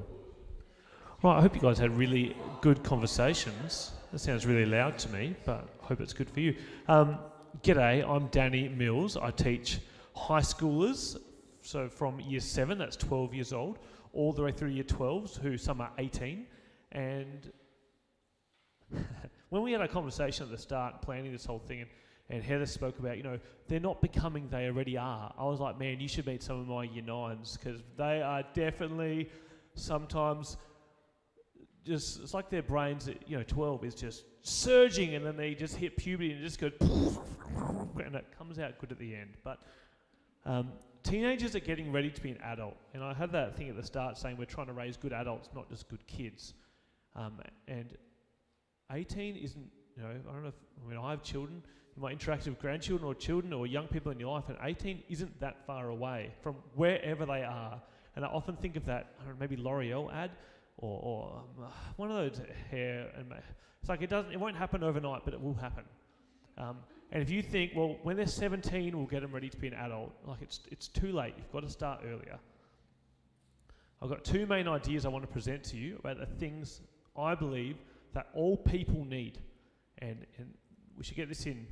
Right, I hope you guys had really good conversations. That sounds really loud to me, but I hope it's good for you. G'day, I'm Danny Mills. I teach high schoolers, so from year 7, that's 12 years old, all the way through year 12s, who some are 18. And when we had a conversation at the start, planning this whole thing, and Heather spoke about, they're not becoming, they already are. I was like, man, you should meet some of my year 9s, because they are definitely sometimes just, it's like their brains at 12 is just surging, and then they just hit puberty and just go and it comes out good at the end. But teenagers are getting ready to be an adult, and I had that thing at the start saying we're trying to raise good adults, not just good kids. And 18 isn't, I don't know if, I have children, you might interact with grandchildren or children or young people in your life, and 18 isn't that far away from wherever they are. And I often think of that, I don't know, maybe L'Oreal ad, or one of those hair, and it's like it won't happen overnight, but it will happen. And if you think, well, when they're 17, we'll get them ready to be an adult, like it's too late. You've got to start earlier. I've got 2 main ideas I want to present to you about the things I believe that all people need, and we should get this in,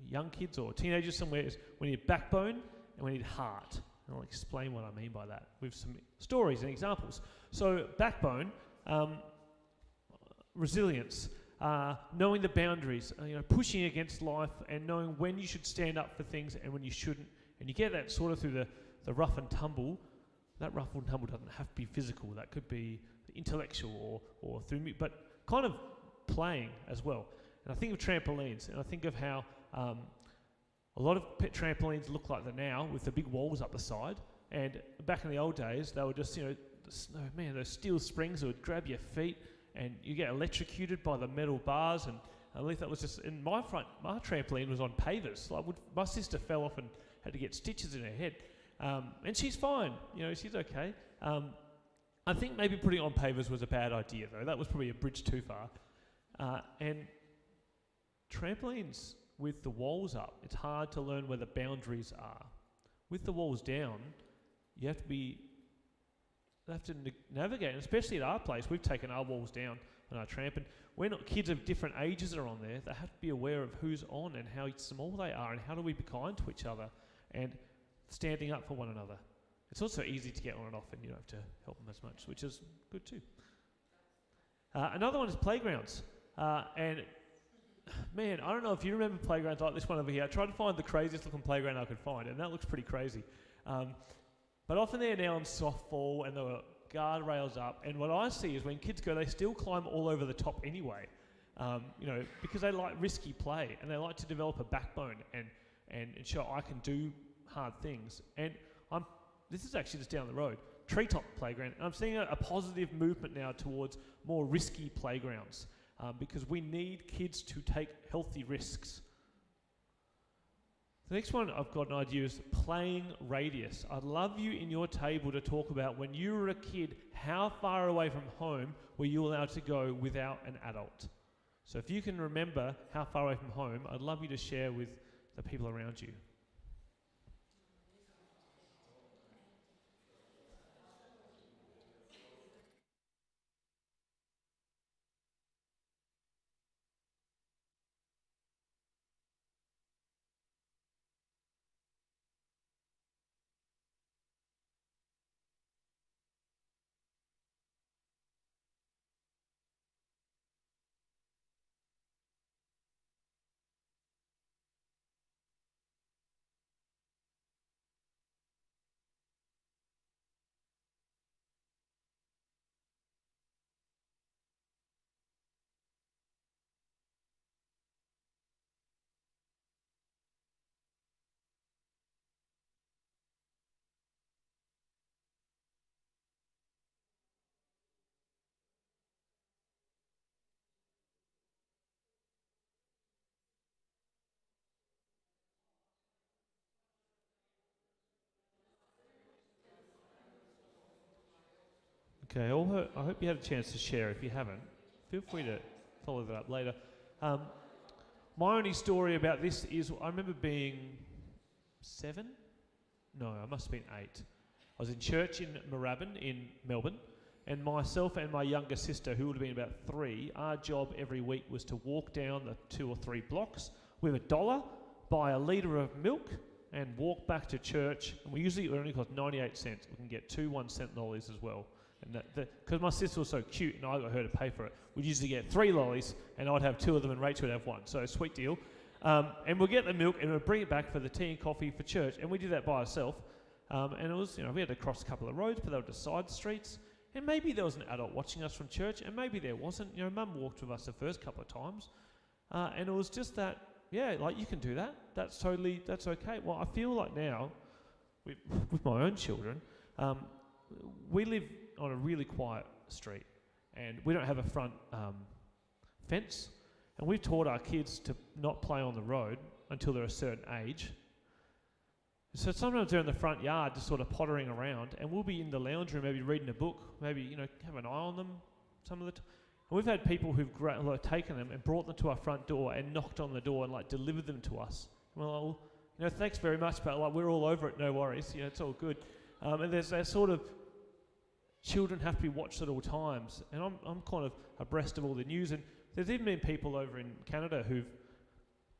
young kids or teenagers somewhere. Is we need backbone and we need heart. And I'll explain what I mean by that with some stories and examples. So backbone, resilience, knowing the boundaries, pushing against life and knowing when you should stand up for things and when you shouldn't. And you get that sort of through the rough and tumble. That rough and tumble doesn't have to be physical. That could be intellectual or through me, but kind of playing as well. And I think of trampolines, and I think of how a lot of trampolines look like that now with the big walls up the side. And back in the old days, they were just, those steel springs that would grab your feet and you get electrocuted by the metal bars. And at least that was just, in my trampoline was on pavers. My sister fell off and had to get stitches in her head. And she's fine, she's okay. I think maybe putting it on pavers was a bad idea though. That was probably a bridge too far. And trampolines with the walls up, it's hard to learn where the boundaries are. With the walls down, you have to navigate, and especially at our place, we've taken our walls down on our tramp, and we're not kids of different ages are on there. They have to be aware of who's on and how small they are, and how do we be kind to each other, and standing up for one another. It's also easy to get on and off, and you don't have to help them as much, which is good too. Another one is playgrounds, and man, I don't know if you remember playgrounds like this one over here. I tried to find the craziest looking playground I could find, and that looks pretty crazy. But often they're now on softball, and there are guardrails up. And what I see is when kids go, they still climb all over the top anyway, because they like risky play, and they like to develop a backbone and show I can do hard things. And this is actually just down the road, treetop playground. And I'm seeing a positive movement now towards more risky playgrounds. Because we need kids to take healthy risks. The next one I've got an idea is playing radius. I'd love you in your table to talk about when you were a kid, how far away from home were you allowed to go without an adult? So if you can remember how far away from home, I'd love you to share with the people around you. Okay, I hope you had a chance to share. If you haven't, feel free to follow that up later. My only story about this is I remember being 7? No, I must have been 8. I was in church in Moorabbin in Melbourne, and myself and my younger sister, who would have been about 3, our job every week was to walk down the 2 or 3 blocks with $1, buy a litre of milk, and walk back to church. And it only cost 98 cents. We can get 2 1-cent lollies as well. And because my sister was so cute and I got her to pay for it, we'd usually get 3 lollies, and I'd have 2 of them and Rachel would have 1. So sweet deal. And we'll get the milk and we'll bring it back for the tea and coffee for church. And we did that by ourselves. And it was, we had to cross a couple of roads, but they were just side streets. And maybe there was an adult watching us from church, and maybe there wasn't. Mum walked with us the first couple of times. And it was just that, you can do that. That's okay. Well, I feel like now, with my own children, we live on a really quiet street, and we don't have a front fence. And we've taught our kids to not play on the road until they're a certain age. So sometimes they're in the front yard just sort of pottering around, and we'll be in the lounge room maybe reading a book, maybe, have an eye on them some of the time. And we've had people who've taken them and brought them to our front door and knocked on the door and delivered them to us. And we're like, well, thanks very much, but we're all over it, no worries, it's all good. And there's that sort of, children have to be watched at all times. And I'm kind of abreast of all the news, and there's even been people over in Canada who've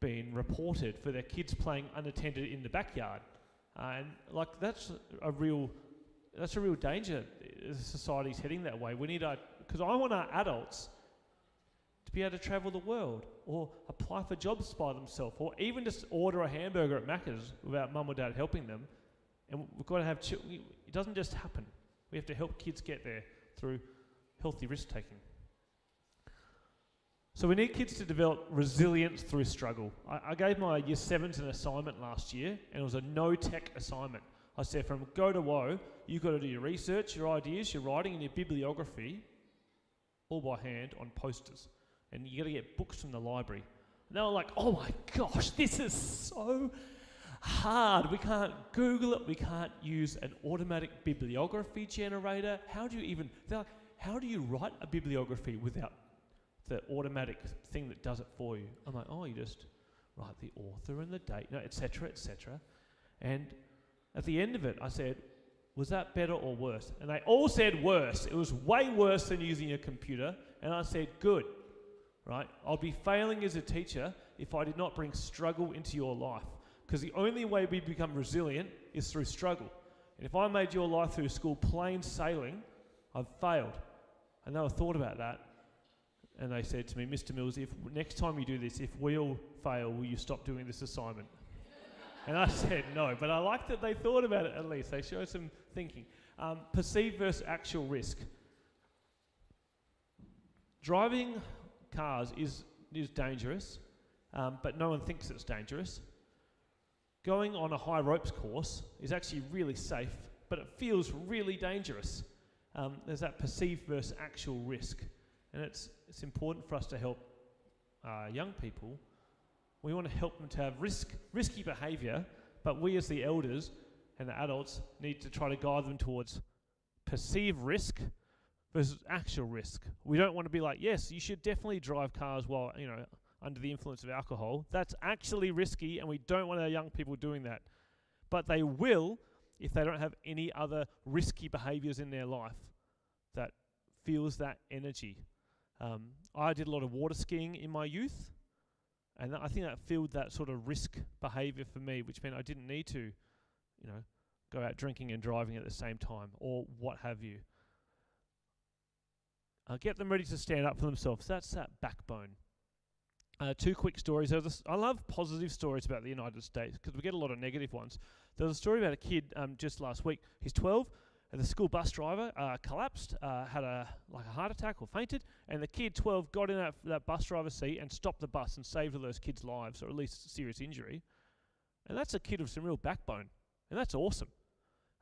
been reported for their kids playing unattended in the backyard. And that's a real danger. Society's heading that way. We need because I want our adults to be able to travel the world, or apply for jobs by themselves, or even just order a hamburger at Macca's without mum or dad helping them. And we've got to have it doesn't just happen. We have to help kids get there through healthy risk taking. So we need kids to develop resilience through struggle. I gave my Year 7s an assignment last year, and it was a no-tech assignment. I said, from go to woe, you've got to do your research, your ideas, your writing, and your bibliography, all by hand on posters. And you got to get books from the library. And they were like, oh my gosh, this is so hard. We can't Google it. We can't use an automatic bibliography generator. How do you write a bibliography without the automatic thing that does it for you? I'm like, you just write the author and the date, etc., etc. And at the end of it, I said, was that better or worse? And they all said worse. It was way worse than using a computer. And I said, good, right? I'll be failing as a teacher if I did not bring struggle into your life. Because the only way we become resilient is through struggle. And if I made your life through school plain sailing, I've failed. And they were thought about that. And they said to me, Mr. Mills, if next time you do this, if we all fail, will you stop doing this assignment? And I said no, but I like that they thought about it at least. They showed some thinking. Perceived versus actual risk. Driving cars is dangerous, but no one thinks it's dangerous. Going on a high ropes course is actually really safe, but it feels really dangerous. There's that perceived versus actual risk. And it's important for us to help young people. We want to help them to have risky behaviour, but we as the elders and the adults need to try to guide them towards perceived risk versus actual risk. We don't want to be like, yes, you should definitely drive cars while, under the influence of alcohol. That's actually risky, and we don't want our young people doing that. But they will if they don't have any other risky behaviours in their life that feels that energy. I did a lot of water skiing in my youth, and I think that filled that sort of risk behaviour for me, which meant I didn't need to, go out drinking and driving at the same time, or what have you. Get them ready to stand up for themselves. That's that backbone. 2 quick stories. I love positive stories about the United States because we get a lot of negative ones. There was a story about a kid just last week. He's 12. And the school bus driver collapsed, had a heart attack or fainted, and the kid, 12, got in that bus driver's seat and stopped the bus and saved all those kids' lives, or at least serious injury. And that's a kid with some real backbone, and that's awesome.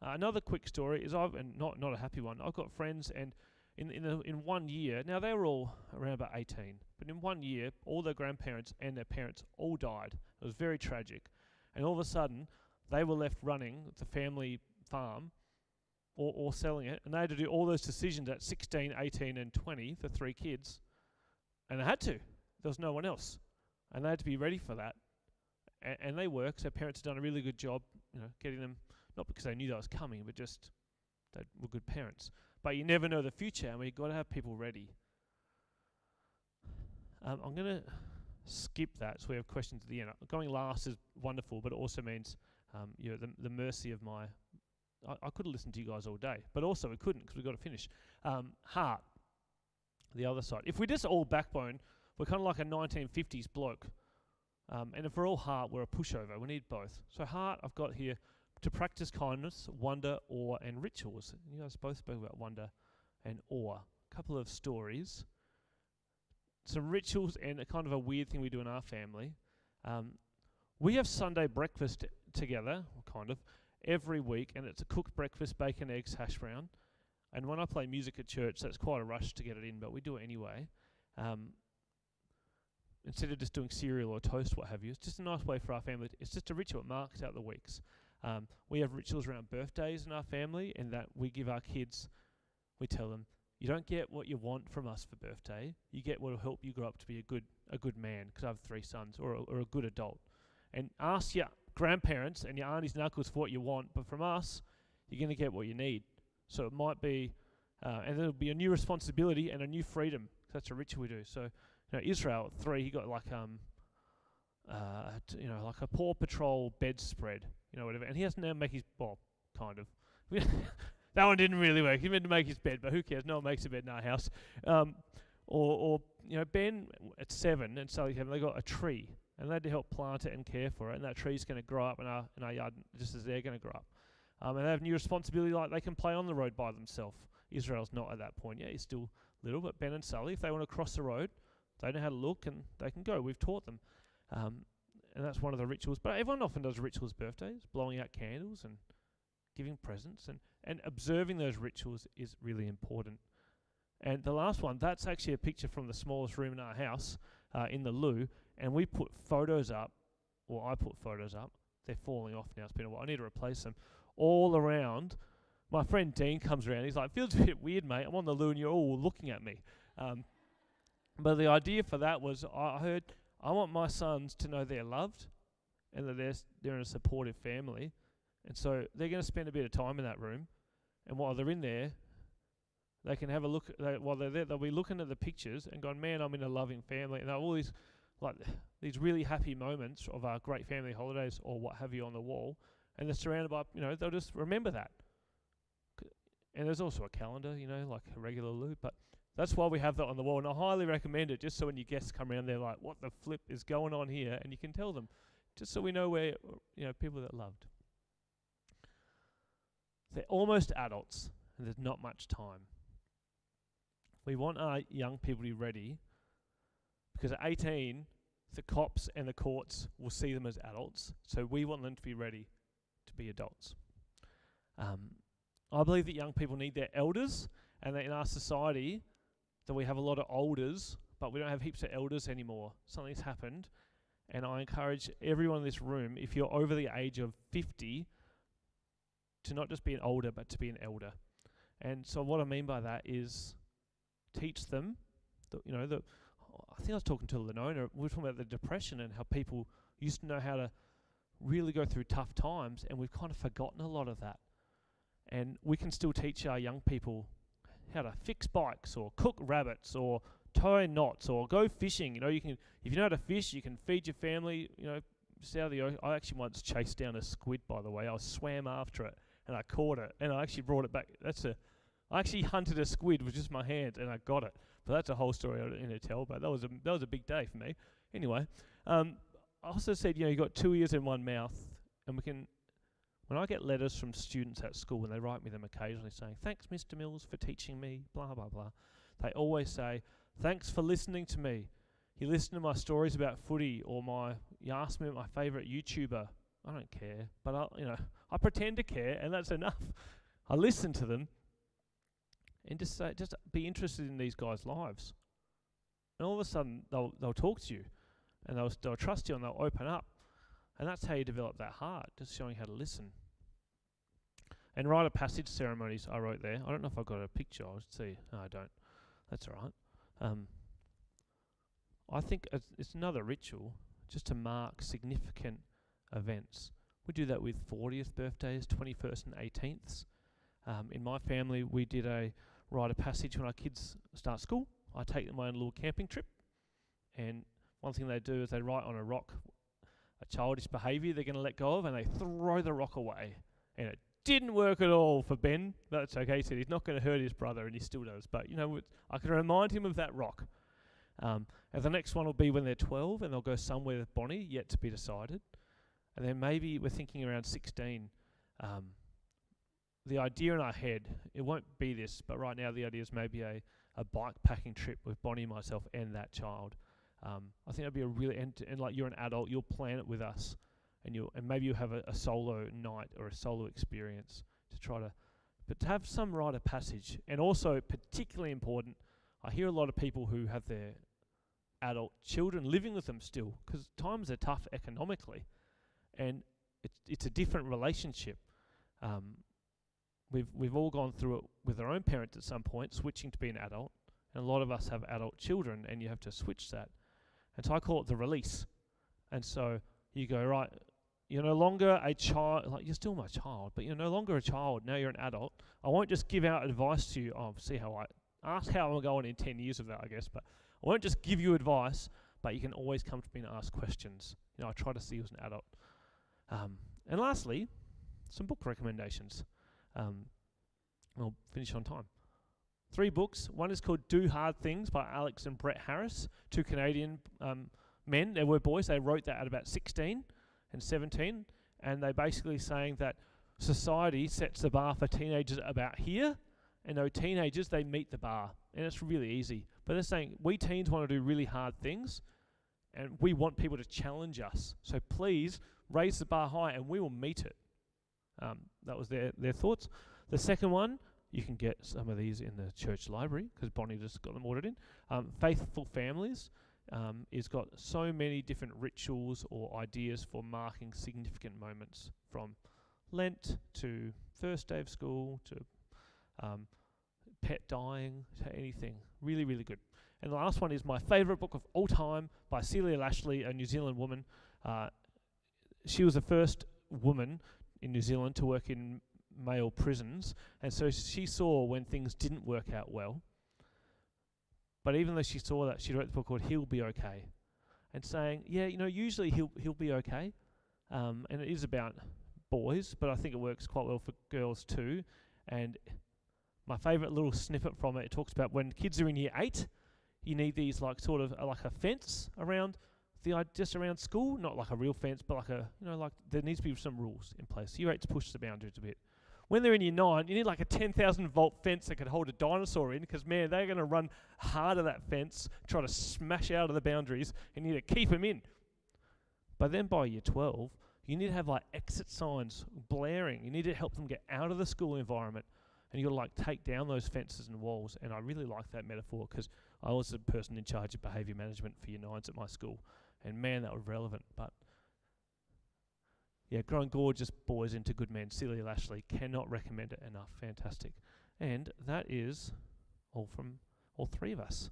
Another quick story is and not a happy one. I've got friends, and in 1 year, now they were all around about 18, but in 1 year, all their grandparents and their parents all died. It was very tragic, and all of a sudden, they were left running the family farm. Or selling it, and they had to do all those decisions at 16, 18 and 20, the 3 kids, and they had to. There was no one else, and they had to be ready for that, and they were, because their parents had done a really good job, getting them, not because they knew that was coming, but just they were good parents. But you never know the future, and we've got to have people ready. I'm going to skip that, so we have questions at the end. Going last is wonderful, but it also means the mercy of my... I could have listened to you guys all day, but also we couldn't because we've got to finish. Heart, the other side. If we're just all backbone, we're kind of like a 1950s bloke. And if we're all heart, we're a pushover. We need both. So heart, I've got here, to practice kindness, wonder, awe, and rituals. You guys both spoke about wonder and awe. A couple of stories. Some rituals and a kind of a weird thing we do in our family. We have Sunday breakfast together, kind of, every week, and it's a cooked breakfast, bacon, eggs, hash brown. And when I play music at church, that's quite a rush to get it in, but we do it anyway. Instead of just doing cereal or toast, what have you. It's just a nice way for our family. It's just a ritual. It marks out the weeks. We have rituals around birthdays in our family, and that we give our kids, we tell them, you don't get what you want from us for birthday. You get what will help you grow up to be a good man, because I have 3 sons, or a good adult. And ask your grandparents and your aunties and uncles for what you want, but from us, you're going to get what you need. So it might be, and there'll be a new responsibility and a new freedom. That's a ritual we do. So, Israel at 3, he got like like a Paw Patrol bedspread, whatever. And he has to now make his, kind of. That one didn't really work. He meant to make his bed, but who cares? No one makes a bed in our house. Ben at 7 and Sally Kevin, they got a tree, and they had to help plant it and care for it. And that tree's going to grow up in our yard just as they're going to grow up. And they have new responsibility, like they can play on the road by themselves. Israel's not at that point yet. He's still little, but Ben and Sally, if they want to cross the road, they know how to look and they can go. We've taught them. And that's one of the rituals. But everyone often does rituals, birthdays, blowing out candles and giving presents. And observing those rituals is really important. And the last one, that's actually a picture from the smallest room in our house, in the loo. And we put photos up, or I put photos up. They're falling off now. It's been a while. I need to replace them. All around. My friend Dean comes around. He's like, feels a bit weird, mate. I'm on the loo and you're all looking at me. But the idea for that was I heard, I want my sons to know they're loved and that they're in a supportive family. And so they're going to spend a bit of time in that room. And while they're in there, they can have a look. While they're there, they'll be looking at the pictures and going, man, I'm in a loving family. And they'll have all these really happy moments of our great family holidays or what have you on the wall. And they're surrounded by, they'll just remember that. And there's also a calendar, like a regular loo. But that's why we have that on the wall. And I highly recommend it, just so when your guests come around, they're like, what the flip is going on here? And you can tell them, just so we know where, people that loved. They're almost adults, and there's not much time. We want our young people to be ready, because at 18, the cops and the courts will see them as adults. So we want them to be ready to be adults. I believe that young people need their elders, and that in our society, that we have a lot of olders, but we don't have heaps of elders anymore. Something's happened, and I encourage everyone in this room, if you're over the age of 50, to not just be an older, but to be an elder. And so what I mean by that is teach them, I think I was talking to Lenona, we were talking about the depression and how people used to know how to really go through tough times, and we've kind of forgotten a lot of that. And we can still teach our young people how to fix bikes or cook rabbits or tie knots or go fishing. You can, if you know how to fish, you can feed your family. Just out of the ocean. I actually once chased down a squid, by the way. I swam after it and I caught it, and I actually brought it back. I actually hunted a squid with just my hands, and I got it. But that's a whole story I didn't tell. But that was a big day for me. Anyway, I also said, you got 2 ears and one mouth, and we can. When I get letters from students at school, and they write me them occasionally saying, thanks, Mr. Mills, for teaching me, blah, blah, blah. They always say, thanks for listening to me. You listen to my stories about footy, or you ask me about my favourite YouTuber. I don't care, but I pretend to care, and that's enough. I listen to them, and just be interested in these guys' lives. And all of a sudden, they'll talk to you, and they'll trust you, and they'll open up. And that's how you develop that heart, just showing how to listen. And rite of passage ceremonies, I wrote there. I don't know if I've got a picture. I'll see. No, I don't. That's all right. I think it's another ritual just to mark significant events. We do that with 40th birthdays, 21st and 18th. In my family, we did a rite of passage when our kids start school. I take them on a little camping trip, and one thing they do is they write on a rock a childish behaviour they're going to let go of, and they throw the rock away. And it didn't work at all for Ben. That's okay. He said he's not going to hurt his brother, and he still does. But, I can remind him of that rock. And the next one will be when they're 12, and they'll go somewhere with Bonnie, yet to be decided. And then maybe we're thinking around 16. The idea in our head, it won't be this, but right now the idea is maybe a bike packing trip with Bonnie, myself, and that child. I think that'd be a really, and like you're an adult, you'll plan it with us, and maybe you have a solo night or a solo experience but to have some rite of passage. And also, particularly important, I hear a lot of people who have their adult children living with them still, because times are tough economically, and it's a different relationship. We've all gone through it with our own parents at some point, switching to be an adult, and a lot of us have adult children, and you have to switch that. And so I call it the release. And so you go, right, you're no longer a child, like you're still my child, but you're no longer a child, now you're an adult. I won't just give out advice to you, ask how I'm going in 10 years of that, I guess, but I won't just give you advice, but you can always come to me and ask questions. I try to see you as an adult. And lastly, some book recommendations. I'll finish on time. 3 books. One is called Do Hard Things by Alex and Brett Harris, 2 Canadian men. They were boys. They wrote that at about 16 and 17, and they're basically saying that society sets the bar for teenagers about here, and those teenagers, they meet the bar, and it's really easy. But they're saying we teens want to do really hard things, and we want people to challenge us. So please raise the bar high, and we will meet it. That was their thoughts. The second one, you can get some of these in the church library, because Bonnie just got them ordered in. Faithful Families is got so many different rituals or ideas for marking significant moments, from Lent to first day of school to pet dying to anything. Really, really good. And the last one is my favourite book of all time by Celia Lashley, a New Zealand woman. She was the first woman in New Zealand to work in male prisons, and so she saw when things didn't work out well. But even though she saw that, she wrote the book called He'll Be Okay, and saying, usually he'll be okay. And it is about boys, but I think it works quite well for girls too. And my favourite little snippet from it talks about when kids are in year 8, you need these like a fence around just around school, not like a real fence, but there needs to be some rules in place. Year 8 to push the boundaries a bit. When they're in year 9, you need like a 10,000 volt fence that could hold a dinosaur in, because man, they're going to run hard at that fence, try to smash out of the boundaries, and you need to keep them in. But then by year 12, you need to have like exit signs blaring. You need to help them get out of the school environment, and you've got to take down those fences and walls. And I really like that metaphor, because I was the person in charge of behaviour management for year 9s at my school. And man, that was relevant. But yeah, growing gorgeous boys into good men. Celia Lashley, cannot recommend it enough. Fantastic. And that is all from all 3 of us.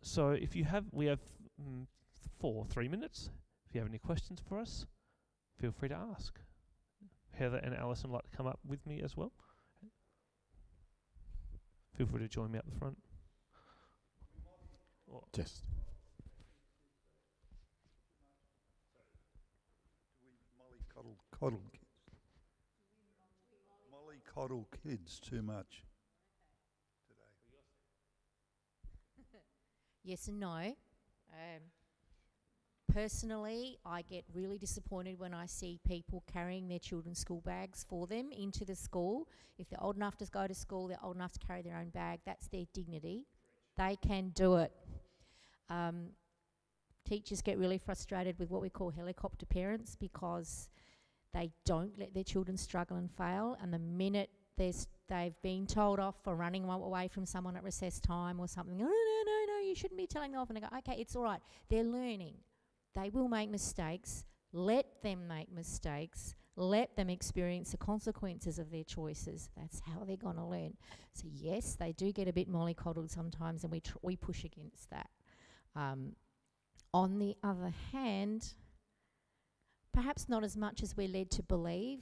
So if you have, we have 3 minutes. If you have any questions for us, feel free to ask. Heather and Allison would like to come up with me as well. Feel free to join me up the front. Just. Mollycoddle kids too much today. Yes and no. Personally, I get really disappointed when I see people carrying their children's school bags for them into the school. If they're old enough to go to school, they're old enough to carry their own bag. That's their dignity. They can do it. Teachers get really frustrated with what we call helicopter parents, because they don't let their children struggle and fail, and the minute they've been told off for running away from someone at recess time or something, no, you shouldn't be telling them off, and they go, okay, it's all right. They're learning. They will make mistakes. Let them make mistakes. Let them experience the consequences of their choices. That's how they're going to learn. So yes, they do get a bit mollycoddled sometimes, and we push against that. On the other hand, perhaps not as much as we're led to believe.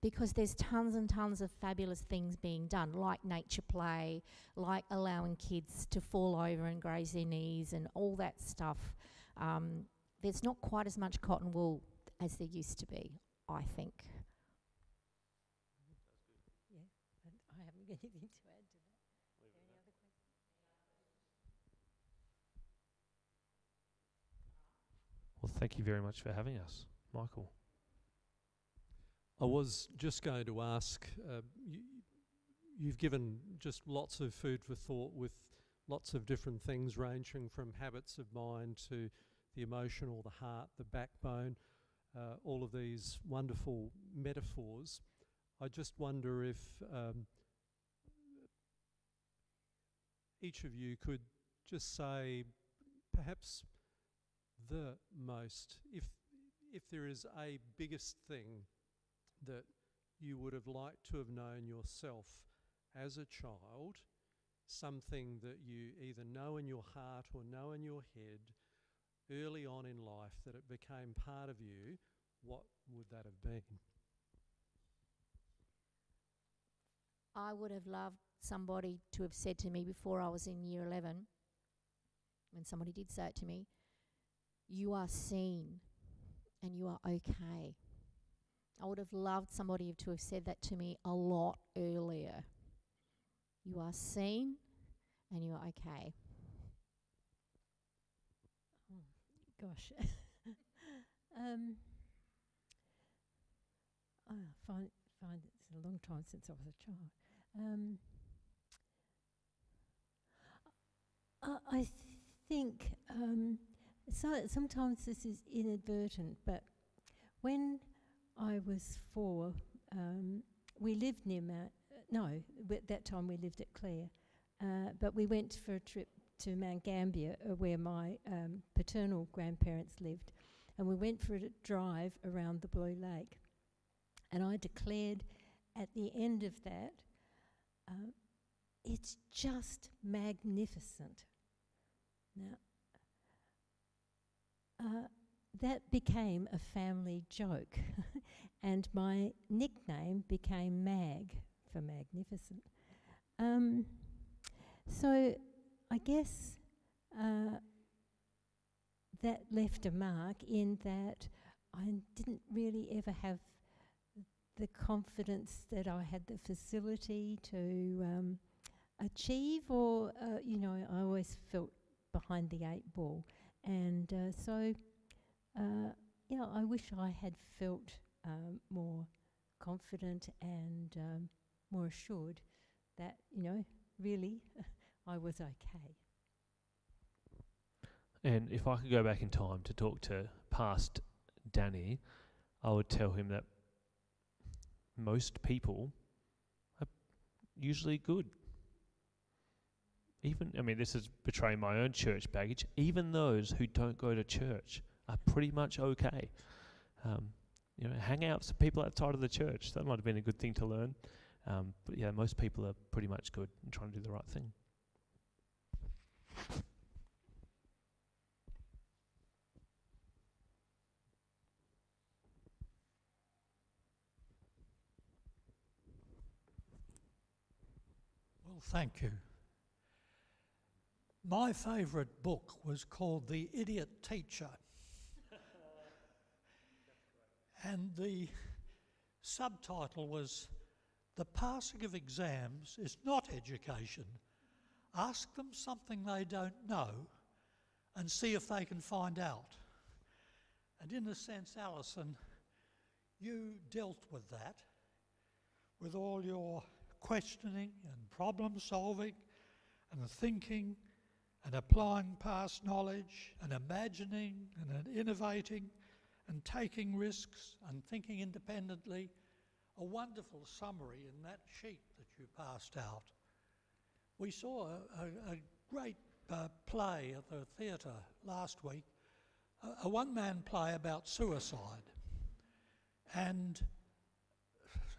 because there's tons and tons of fabulous things being done, like nature play, like allowing kids to fall over and graze their knees and all that stuff. There's not quite as much cotton wool as there used to be, I think. Yeah, and I haven't got anything to add to that. Are there any other questions? Well, thank you very much for having us, Michael. I was just going to ask, you've given just lots of food for thought with lots of different things ranging from habits of mind to the emotional, the heart, the backbone, all of these wonderful metaphors. I just wonder if each of you could just say perhaps the most, if there is a biggest thing that you would have liked to have known yourself as a child, something that you either know in your heart or know in your head early on in life that it became part of you, what would that have been? I would have loved somebody to have said to me before I was in year 11, when somebody did say it to me, you are seen and you are okay. I would have loved somebody to have said that to me a lot earlier. You are seen and you are okay. Oh, gosh. I find it's a long time since I was a child. I think so sometimes this is inadvertent, but when I was 4, we lived near at that time we lived at Clare, but we went for a trip to Mount Gambier, where my paternal grandparents lived, and we went for a drive around the Blue Lake. And I declared at the end of that, it's just magnificent. Now, that became a family joke, and my nickname became Mag for magnificent. So I guess that left a mark in that I didn't really ever have the confidence that I had the facility to achieve, or I always felt behind the 8 ball, and I wish I had felt more confident and more assured that really I was okay. And if I could go back in time to talk to past Danny, I would tell him that most people are usually good. This is betraying my own church baggage. Even those who don't go to church are pretty much okay. Hang out with some people outside of the church. That might have been a good thing to learn. But yeah, most people are pretty much good and trying to do the right thing. Well, thank you. My favourite book was called The Idiot Teacher. And the subtitle was, "The passing of exams is not education. Ask them something they don't know and see if they can find out." And in a sense, Allison, you dealt with that, with all your questioning and problem solving and thinking and applying past knowledge and imagining and innovating and taking risks and thinking independently. A wonderful summary in that sheet that you passed out. We saw a great play at the theatre last week, a one-man play about suicide, and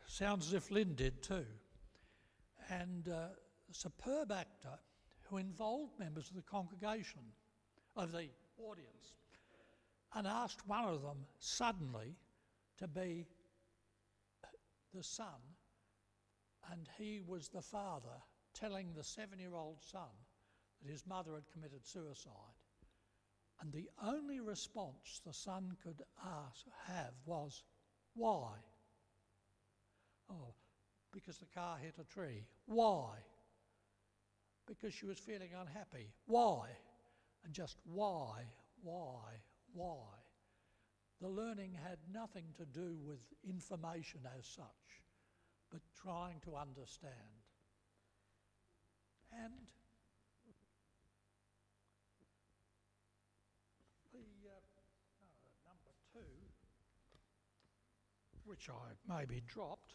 sounds as if Lynn did too. And a superb actor who involved members of the congregation, of the audience, and asked one of them suddenly to be the son, and he was the father telling the 7-year-old son that his mother had committed suicide. And the only response the son could have was, "Why?" "Oh, because the car hit a tree." "Why?" "Because she was feeling unhappy." "Why?" And just why. The learning had nothing to do with information as such, but trying to understand. And the number 2, which I maybe dropped,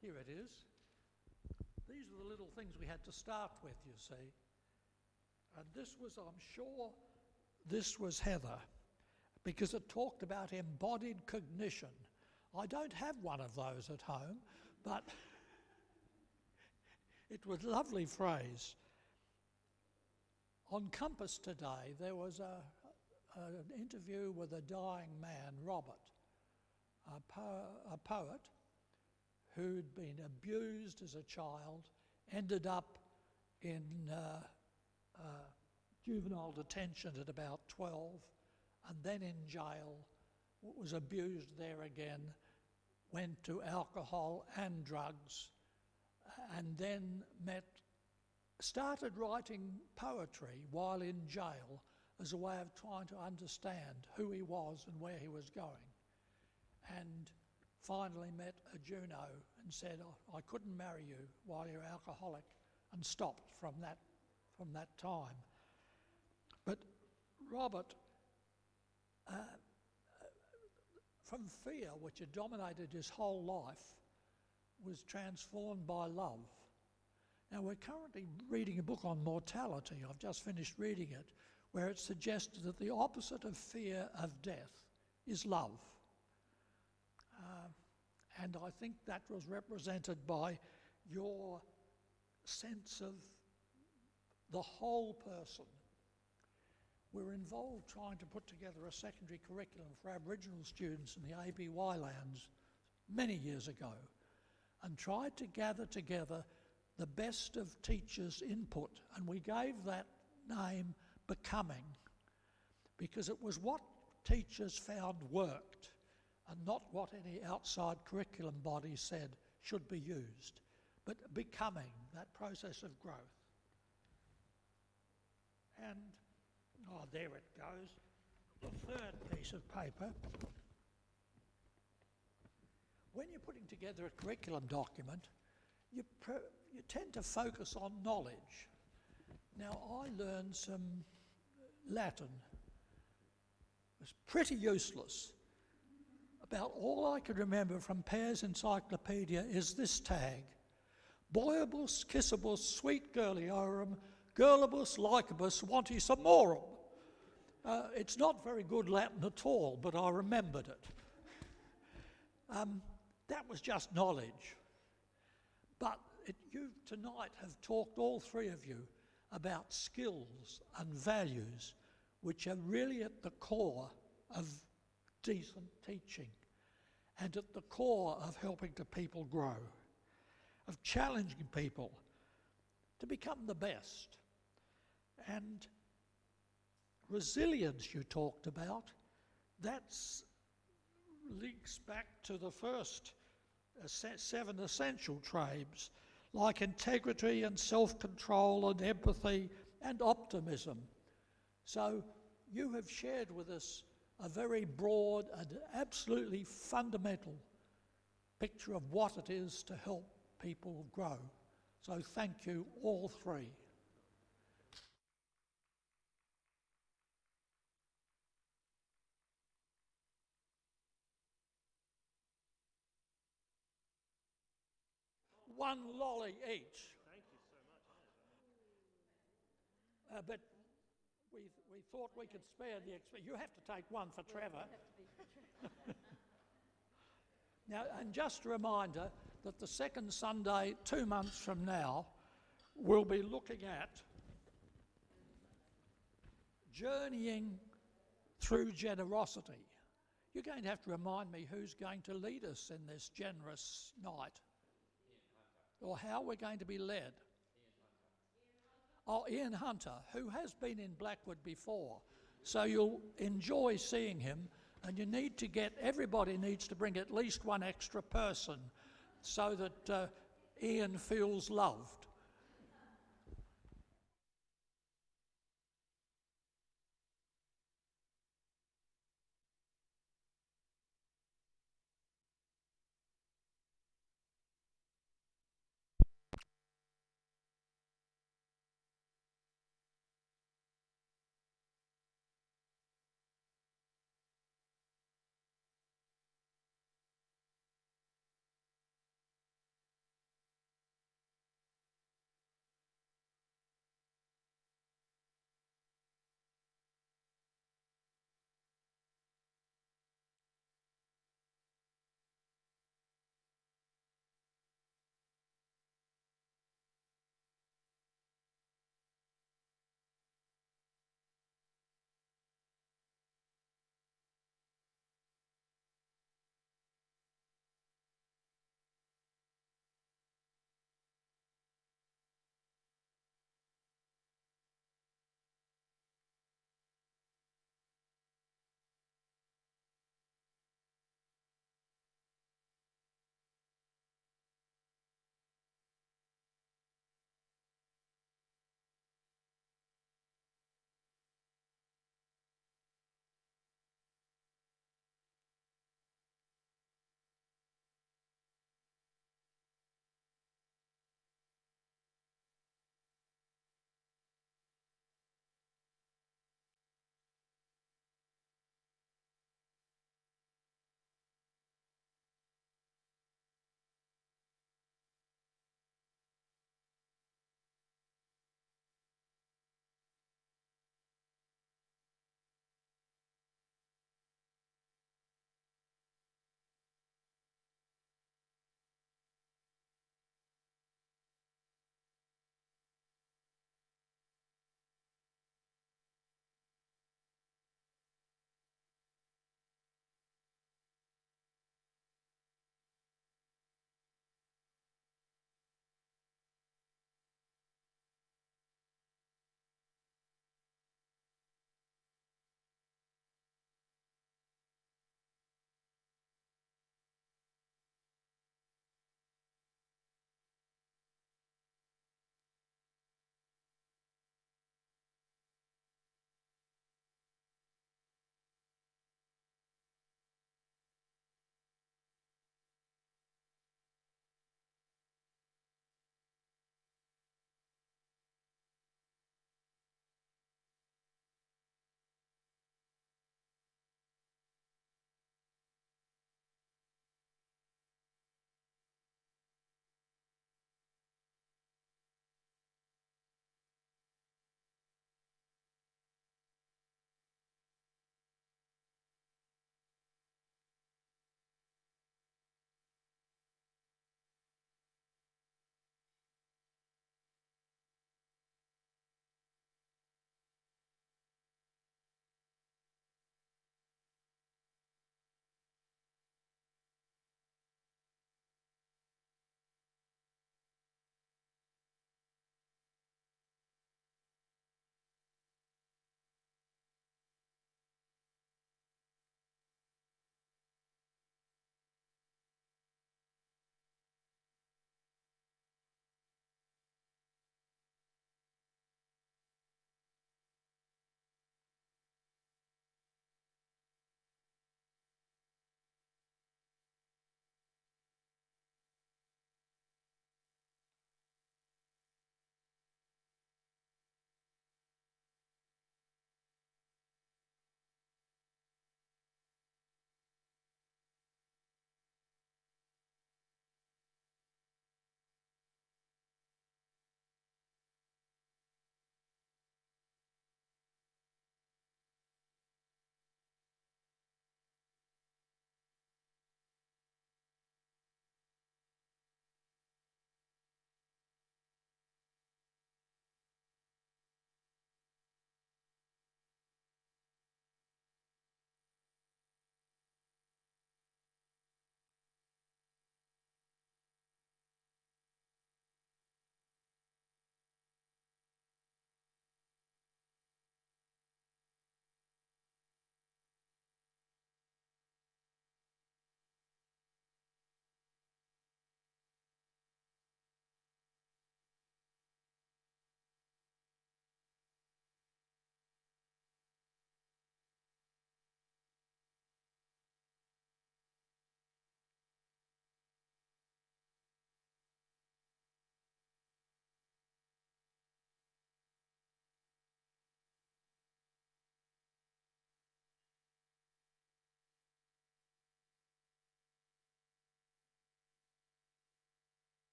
here it is. These are the little things we had to start with, you see. And this was, I'm sure, this was Heather, because it talked about embodied cognition. I don't have one of those at home, but it was a lovely phrase. On Compass today, there was an interview with a dying man, Robert, a poet who'd been abused as a child, ended up in juvenile detention at about 12, and then in jail, was abused there again, went to alcohol and drugs, and then started writing poetry while in jail as a way of trying to understand who he was and where he was going. And finally met a Juno and said, "I couldn't marry you while you're alcoholic," and stopped from that time. But Robert, from fear, which had dominated his whole life, was transformed by love. Now, we're currently reading a book on mortality. I've just finished reading it, where it suggested that the opposite of fear of death is love. And I think that was represented by your sense of the whole person. We're involved trying to put together a secondary curriculum for Aboriginal students in the ABY lands many years ago, and tried to gather together the best of teachers' input, and we gave that name Becoming, because it was what teachers found worked and not what any outside curriculum body said should be used, but becoming, that process of growth. And, there it goes, the third piece of paper. When you're putting together a curriculum document, you tend to focus on knowledge. Now, I learned some Latin. It was pretty useless. About all I could remember from Pear's Encyclopedia is this tag: Boyibus, kissibus, sweet girliorum, girlibus, likibus, wantis amorum. It's not very good Latin at all, but I remembered it. That was just knowledge. But you tonight have talked, all three of you, about skills and values, which are really at the core of decent teaching and at the core of helping the people grow, of challenging people to become the best. And resilience you talked about, that links back to the first 7 essential traits, like integrity and self-control and empathy and optimism. So you have shared with us a very broad and absolutely fundamental picture of what it is to help people grow. So thank you, all three. One lolly each. Thank you so much. But we thought we could spare the you have to take one for Trevor. Now, and just a reminder that the second Sunday, 2 months from now, we'll be looking at journeying through generosity. You're going to have to remind me who's going to lead us in this generous night. Or how we're going to be led. Oh, Ian Hunter, who has been in Blackwood before. So you'll enjoy seeing him, and you need to everybody needs to bring at least one extra person so that Ian feels loved.